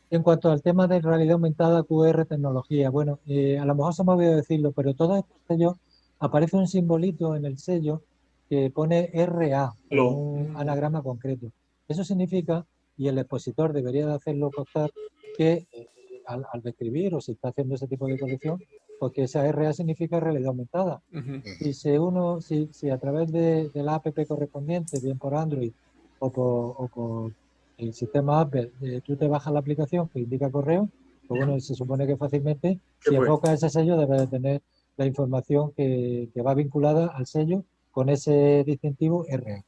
En cuanto al tema de realidad aumentada, QR, tecnología, bueno, a lo mejor se me ha olvidado decirlo, pero todos estos sellos, aparece un simbolito en el sello que pone RA, un anagrama concreto. Eso significa, y el expositor debería de hacerlo constar, que al describir o si está haciendo ese tipo de colección, porque esa RA significa realidad aumentada. Y si a través de la app correspondiente, bien por Android o por el sistema Apple, tú te bajas la aplicación que indica correo, pues bueno, se supone que fácilmente, si enfoca ese sello, debe de tener la información que va vinculada al sello con ese distintivo RA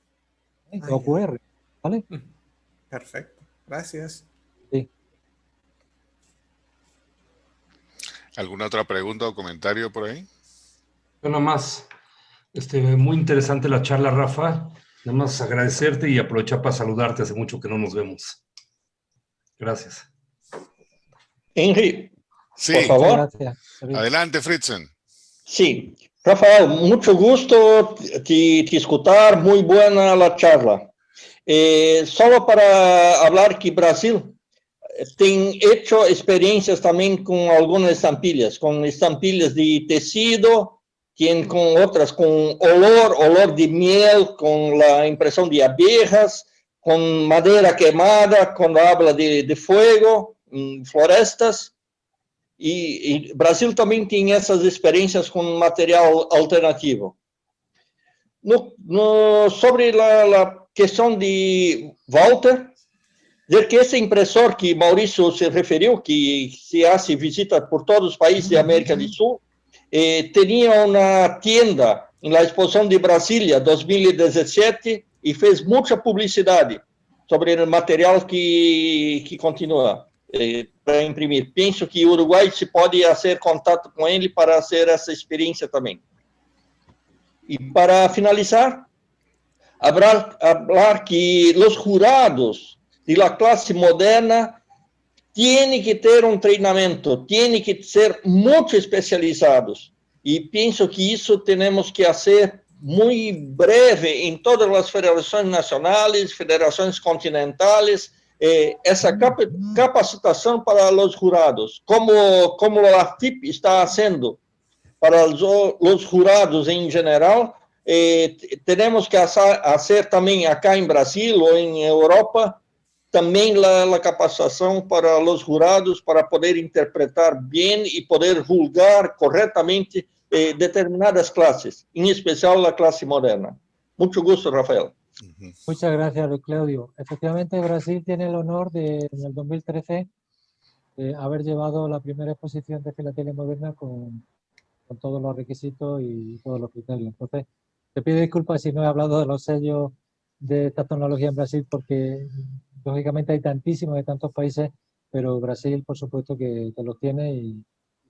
o QR, ¿vale? Perfecto, gracias. Sí. ¿Alguna otra pregunta o comentario por ahí? Yo nada más, muy interesante la charla, Rafa. Nada más agradecerte y aprovechar para saludarte. Hace mucho que no nos vemos. Gracias. Henry, Sí. por favor. Gracias. Adelante, Fritzen. Sí, Rafael, mucho gusto te escuchar, muy buena la charla. Solo para hablar que Brasil tem hecho experiencias también con algunas estampillas de tecido, tienen con otras con olor de miel, con la impresión de abejas, con madera quemada, cuando habla de fuego, florestas. Y Brasil también tiene esas experiencias con material alternativo. Sobre la cuestión de Walter, de que ese impresor que Mauricio se referió, que se hace visita por todos los países de América del Sur, tenía una tienda en la exposición de Brasilia 2017 y fez mucha publicidad sobre el material que continúa para imprimir. Pienso que Uruguay se puede hacer contacto con él para hacer esa experiencia también. Y para finalizar, hablar que los jurados de la clase moderna tienen que ter un entrenamiento, tienen que ser muy especializados. Y pienso que eso tenemos que hacer muy breve en todas las federaciones nacionales, federaciones continentales, esa capacitación para los jurados, como la FIP está haciendo para los jurados en general. Tenemos que hacer también acá en Brasil o en Europa también la capacitación para los jurados para poder interpretar bien y poder juzgar correctamente determinadas clases, en especial la clase moderna. Mucho gusto, Rafael. Muchas gracias, Luis Claudio. Efectivamente, Brasil tiene el honor de, en el 2013, haber llevado la primera exposición de filatelia moderna con todos los requisitos y todos los criterios. Entonces, te pido disculpas si no he hablado de los sellos de esta tecnología en Brasil, porque lógicamente hay tantísimos de tantos países, pero Brasil, por supuesto, que los tiene y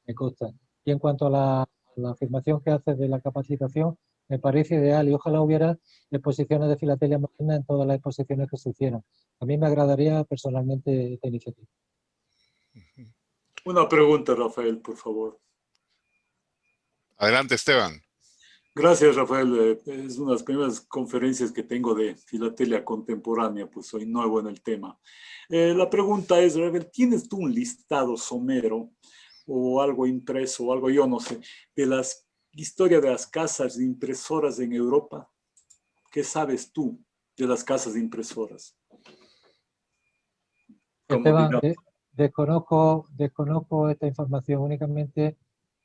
me consta. Y en cuanto a la afirmación que haces de la capacitación, me parece ideal y ojalá hubiera exposiciones de filatelia moderna en todas las exposiciones que se hicieran. A mí me agradaría personalmente esta iniciativa. Una pregunta, Rafael, por favor. Adelante, Esteban. Gracias, Rafael. Es una de las primeras conferencias que tengo de filatelia contemporánea, pues soy nuevo en el tema. La pregunta es, Rafael, ¿tienes tú un listado somero o algo impreso o algo, yo no sé, de las historias de las casas de impresoras en Europa? ¿Qué sabes tú de las casas de impresoras? Esteban, desconozco esta información, únicamente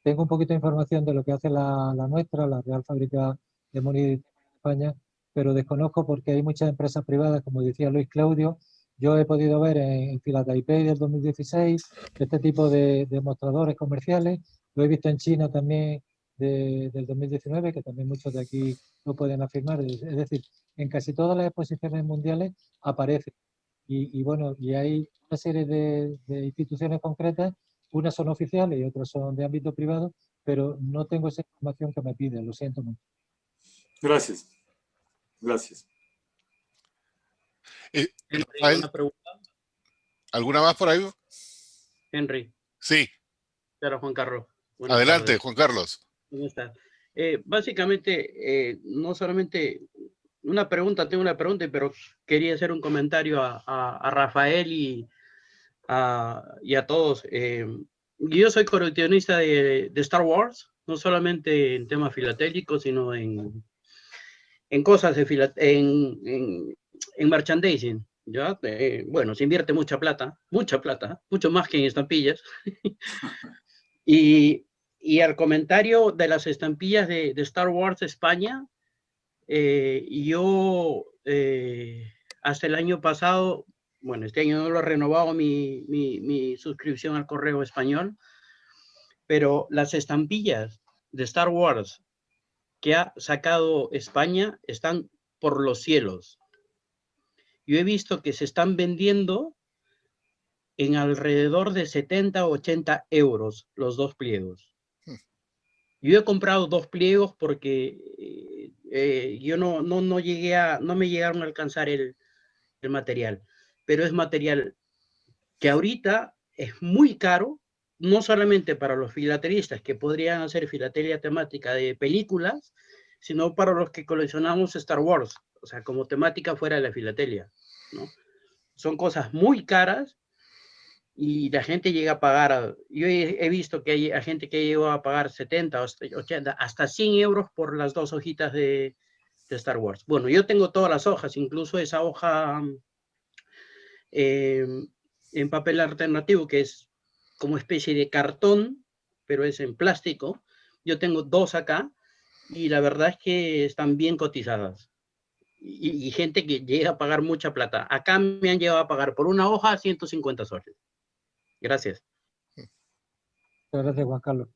tengo un poquito de información de lo que hace la nuestra, la Real Fábrica de Muniz de España, pero desconozco porque hay muchas empresas privadas, como decía Luis Claudio. Yo he podido ver en Filataipei del 2016 este tipo de mostradores comerciales, lo he visto en China también del 2019, que también muchos de aquí lo pueden afirmar. Es decir, en casi todas las exposiciones mundiales aparece. Y bueno, y hay una serie de instituciones concretas, unas son oficiales y otras son de ámbito privado, pero no tengo esa información que me piden, lo siento mucho. Gracias. Gracias. Rafael, una pregunta. ¿alguna más por ahí? Henry. Sí. Claro, Juan Carlos. Buenas Adelante, tardes. Juan Carlos. ¿Cómo estás? Básicamente, no solamente tengo una pregunta, pero quería hacer un comentario a Rafael y a todos. Yo soy coleccionista de Star Wars, no solamente en temas filatélicos, sino en cosas de en merchandising. ¿Ya? Bueno, se invierte mucha plata, mucho más que en estampillas. Y al comentario de las estampillas de Star Wars España, yo hasta el año pasado, bueno, este año no lo he renovado mi suscripción al Correo Español, pero las estampillas de Star Wars que ha sacado España están por los cielos. Yo he visto que se están vendiendo en alrededor de 70 o 80 euros los dos pliegos. Yo he comprado dos pliegos porque yo no me llegaron a alcanzar el material, pero es material que ahorita es muy caro, no solamente para los filatelistas que podrían hacer filatelia temática de películas, sino para los que coleccionamos Star Wars, o sea, como temática fuera de la filatelia, ¿no? Son cosas muy caras y la gente llega a pagar, yo he visto que hay gente que llegó a pagar 70, 80, hasta 100 euros por las dos hojitas de Star Wars. Bueno, yo tengo todas las hojas, incluso esa hoja en papel alternativo, que es como especie de cartón, pero es en plástico. Yo tengo dos acá y la verdad es que están bien cotizadas. Y gente que llega a pagar mucha plata. Acá me han llegado a pagar por una hoja 150 soles. Gracias. Muchas gracias, Juan Carlos.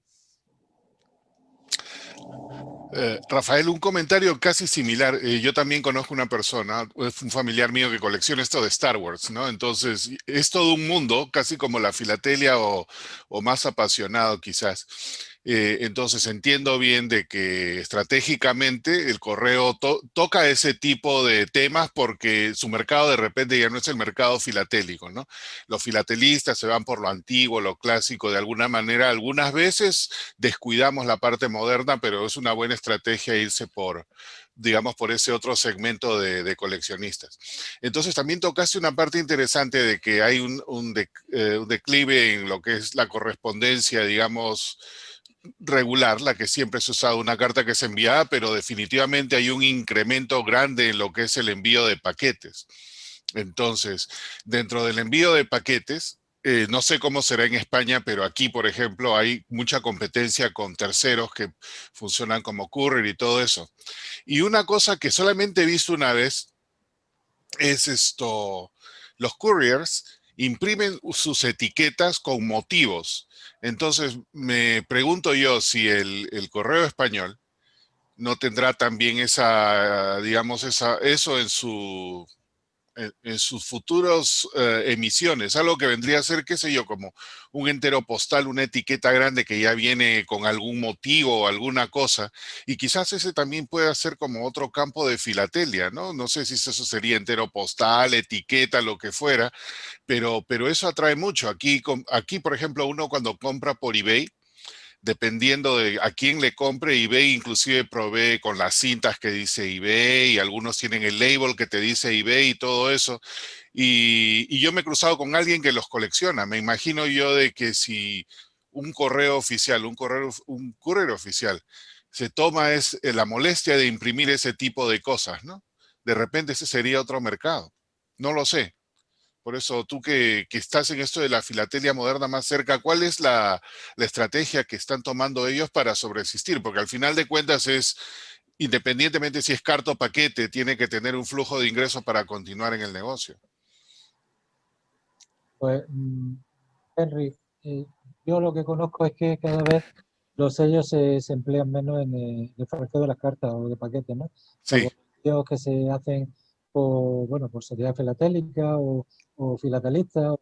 Rafael, un comentario casi similar. Yo también conozco una persona, es un familiar mío que colecciona esto de Star Wars, ¿no? Entonces, es todo un mundo, casi como la filatelia o más apasionado quizás. Entonces, entiendo bien de que estratégicamente el correo toca ese tipo de temas porque su mercado de repente ya no es el mercado filatélico, ¿no? Los filatelistas se van por lo antiguo, lo clásico, de alguna manera. Algunas veces descuidamos la parte moderna, pero es una buena estrategia irse por, digamos, por ese otro segmento de coleccionistas. Entonces, también tocaste una parte interesante de que hay un declive en lo que es la correspondencia, digamos, regular, la que siempre se ha usado, una carta que se enviaba, pero definitivamente hay un incremento grande en lo que es el envío de paquetes. Entonces, dentro del envío de paquetes, no sé cómo será en España, pero aquí, por ejemplo, hay mucha competencia con terceros que funcionan como courier y todo eso. Y una cosa que solamente he visto una vez es esto, los couriers imprimen sus etiquetas con motivos. Entonces, me pregunto yo si el Correo Español no tendrá también esa, digamos, eso en en sus futuros emisiones, algo que vendría a ser, qué sé yo, como un entero postal, una etiqueta grande que ya viene con algún motivo o alguna cosa, y quizás ese también pueda ser como otro campo de filatelia, ¿no? No sé si eso sería entero postal, etiqueta, lo que fuera, pero eso atrae mucho. Aquí, por ejemplo, uno cuando compra por eBay, dependiendo de a quién le compre, eBay inclusive provee con las cintas que dice eBay, y algunos tienen el label que te dice eBay y todo eso. Y yo me he cruzado con alguien que los colecciona. Me imagino yo de que si un correo oficial, un courier oficial, se toma la molestia de imprimir ese tipo de cosas, ¿no? De repente ese sería otro mercado. No lo sé. Por eso, tú que estás en esto de la filatelia moderna más cerca, ¿cuál es la estrategia que están tomando ellos para sobreexistir? Porque al final de cuentas independientemente si es carta o paquete, tiene que tener un flujo de ingresos para continuar en el negocio. Pues, Henry, yo lo que conozco es que cada vez los sellos se emplean menos en el frasco de las cartas o de paquetes, ¿no? Sí. Los sellos que se hacen por sociedad filatélica o filatelista.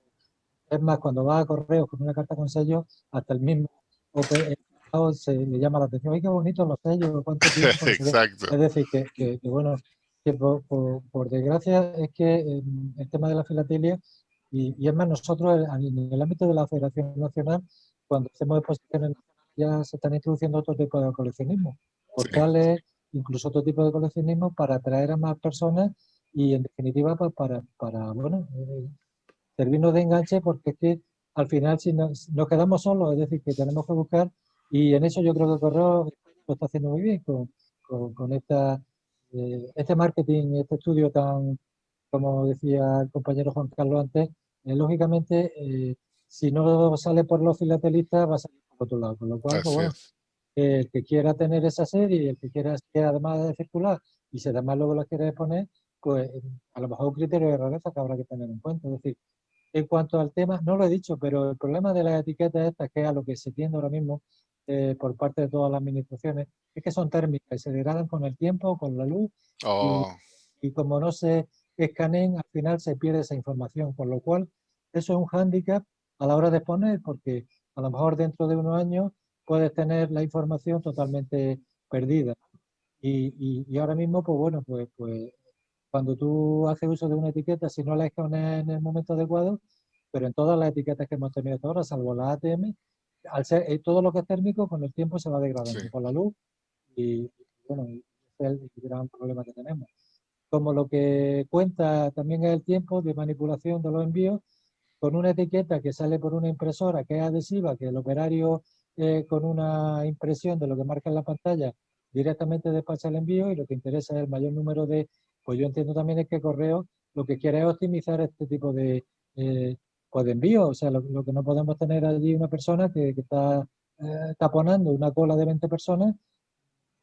Es más, cuando vas a correos con una carta con sello, hasta el mismo se le llama la atención. ¡Ay, qué bonitos los sellos! ¿Cuánto tiempo? No sé qué. Exacto. Es decir, que bueno, que por desgracia es que el tema de la filatelia, y es más, nosotros en el ámbito de la Federación Nacional, cuando hacemos exposiciones ya se están introduciendo otro tipo de coleccionismo, portales, incluso otro tipo de coleccionismo para atraer a más personas y en definitiva para bueno, servirnos de enganche, porque es que al final si nos quedamos solos, es decir, que tenemos que buscar, y en eso yo creo que el correo lo está haciendo muy bien con este marketing, este estudio tan, como decía el compañero Juan Carlos antes, lógicamente, si no sale por los filatelistas, va a salir por otro lado, con lo cual, pues Así bueno, es. el que quiera tener esa serie y el que quiera, que además de circular, y si además luego la quiere poner, pues a lo mejor un criterio de rareza que habrá que tener en cuenta. Es decir, en cuanto al tema, no lo he dicho, pero el problema de las etiquetas estas, que es a lo que se tiende ahora mismo por parte de todas las administraciones, es que son térmicas y se degradan con el tiempo, con la luz, Oh, y como no se escaneen, al final se pierde esa información, con lo cual eso es un hándicap a la hora de poner, porque a lo mejor dentro de unos años puedes tener la información totalmente perdida. Y ahora mismo, pues bueno, pues cuando tú haces uso de una etiqueta, si no la escaneas en el momento adecuado, pero en todas las etiquetas que hemos tenido hasta ahora, salvo la ATM, al ser todo lo que es térmico, con el tiempo se va degradando sí. con la luz, y bueno, ese es el gran problema que tenemos. Como lo que cuenta también es el tiempo de manipulación de los envíos, con una etiqueta que sale por una impresora que es adhesiva, que el operario con una impresión de lo que marca en la pantalla directamente despacha el envío, y lo que interesa es el mayor número de, pues yo entiendo también es que Correo lo que quiere es optimizar este tipo pues de envío. O sea, lo que no podemos tener allí una persona que está taponando una cola de 20 personas,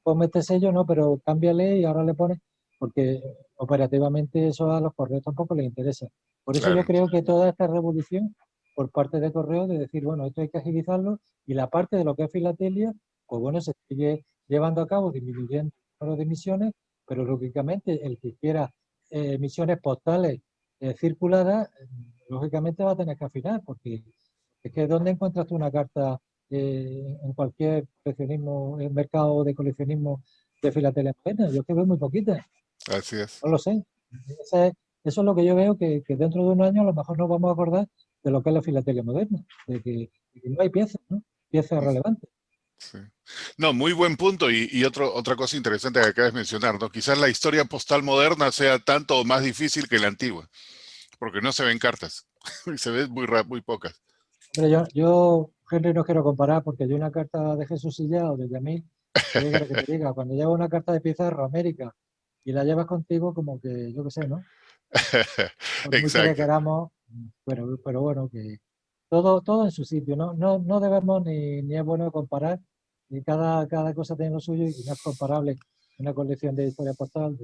ponme este sello, no, pero cámbiale y ahora le pones, porque operativamente eso a los correos tampoco les interesa. Por eso yo Claro. creo que toda esta revolución por parte de Correo de decir, bueno, esto hay que agilizarlo, y la parte de lo que es filatelia, pues bueno, se sigue llevando a cabo disminuyendo el número de emisiones, pero lógicamente el que quiera emisiones postales circuladas, lógicamente va a tener que afinar, porque es que ¿dónde encuentras tú una carta en cualquier coleccionismo, en mercado de coleccionismo de filatelia moderna? Yo es que veo muy poquitas, Así es. no lo sé. Eso es lo que yo veo, que dentro de un año a lo mejor nos vamos a acordar de lo que es la filatelia moderna, de que no hay piezas, ¿no? Piezas relevantes. Sí. No, muy buen punto. Y otra cosa interesante que acabas de mencionar, ¿no? Quizás la historia postal moderna sea tanto o más difícil que la antigua, porque no se ven cartas, y se ven muy pocas. Hombre, yo, Henry, no quiero comparar, porque yo una carta de Jesús Silla o de Yamil, ¿qué quieres que te diga? Cuando llevas una carta de Pizarro, América, y la llevas contigo, como que, yo qué sé, ¿no? Por mucho que Exacto. queramos, pero bueno, que todo en su sitio, ¿no? No debemos ni es bueno comparar, y cada cosa tiene lo suyo, y no es comparable una colección de historia postal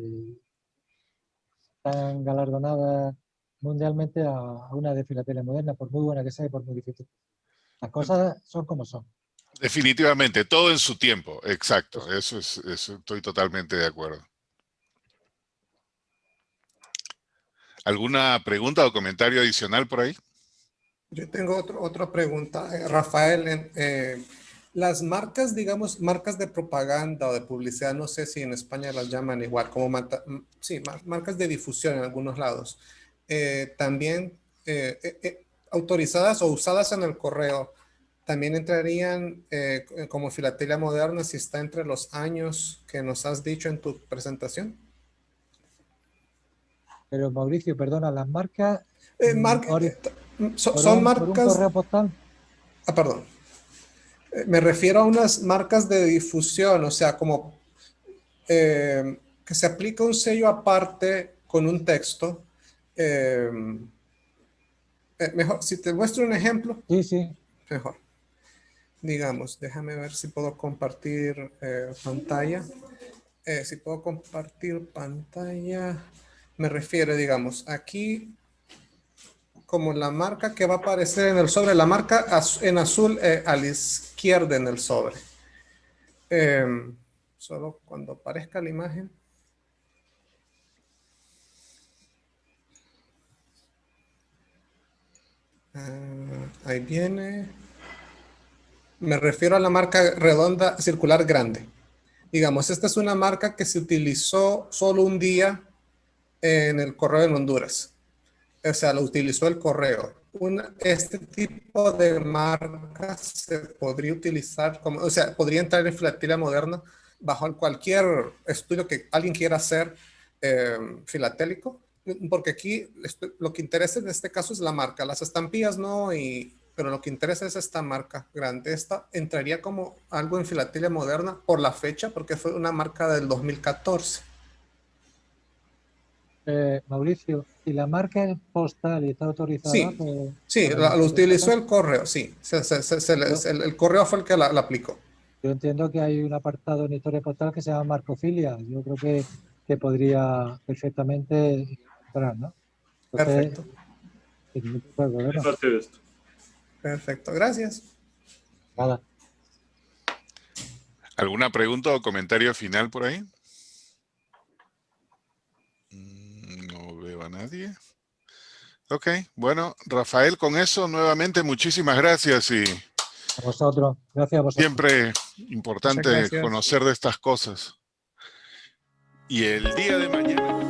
tan galardonada mundialmente a una de filatelia moderna, por muy buena que sea y por muy difícil. Las cosas son como son. Definitivamente, todo en su tiempo. Exacto. Eso estoy totalmente de acuerdo. ¿Alguna pregunta o comentario adicional por ahí? Yo tengo otra pregunta, Rafael. Las marcas, digamos, marcas de propaganda o de publicidad, no sé si en España las llaman igual, como sí, marcas de difusión en algunos lados, también autorizadas o usadas en el correo, también entrarían como filatelia moderna si está entre los años que nos has dicho en tu presentación. Pero Mauricio, perdona, las marcas... son marcas... ¿Por un correo postal? Ah, perdón. Me refiero a unas marcas de difusión, o sea, como que se aplica un sello aparte con un texto. Mejor, si te muestro un ejemplo. Sí, sí. Mejor. Digamos, déjame ver si puedo compartir pantalla. Si puedo compartir pantalla, me refiero, digamos, aquí como la marca que va a aparecer en el sobre, la marca en azul a la izquierda en el sobre. Solo cuando aparezca la imagen. Ahí viene. Me refiero a la marca redonda circular grande. Digamos, esta es una marca que se utilizó solo un día en el correo en Honduras. O sea, lo utilizó el correo. Este tipo de marca se podría utilizar como, o sea, podría entrar en filatelia moderna bajo cualquier estudio que alguien quiera hacer filatélico, porque aquí lo que interesa en este caso es la marca, las estampillas no, pero lo que interesa es esta marca grande. Esta entraría como algo en filatelia moderna por la fecha, porque fue una marca del 2014. Mauricio, si la marca es postal y está autorizada... Sí, pues, sí, lo utilizó el correo, sí. El correo fue el que la aplicó. Yo entiendo que hay un apartado en Historia Postal que se llama marcofilia. Yo creo que podría perfectamente entrar, ¿no? Entonces, Perfecto. sin ningún tipo de problema. Perfecto, gracias. Nada. ¿Alguna pregunta o comentario final por ahí? No veo a nadie. Ok, bueno, Rafael, con eso nuevamente muchísimas gracias y A vosotros, gracias a vosotros. siempre importante gracias. conocer de estas cosas. Y el día de mañana...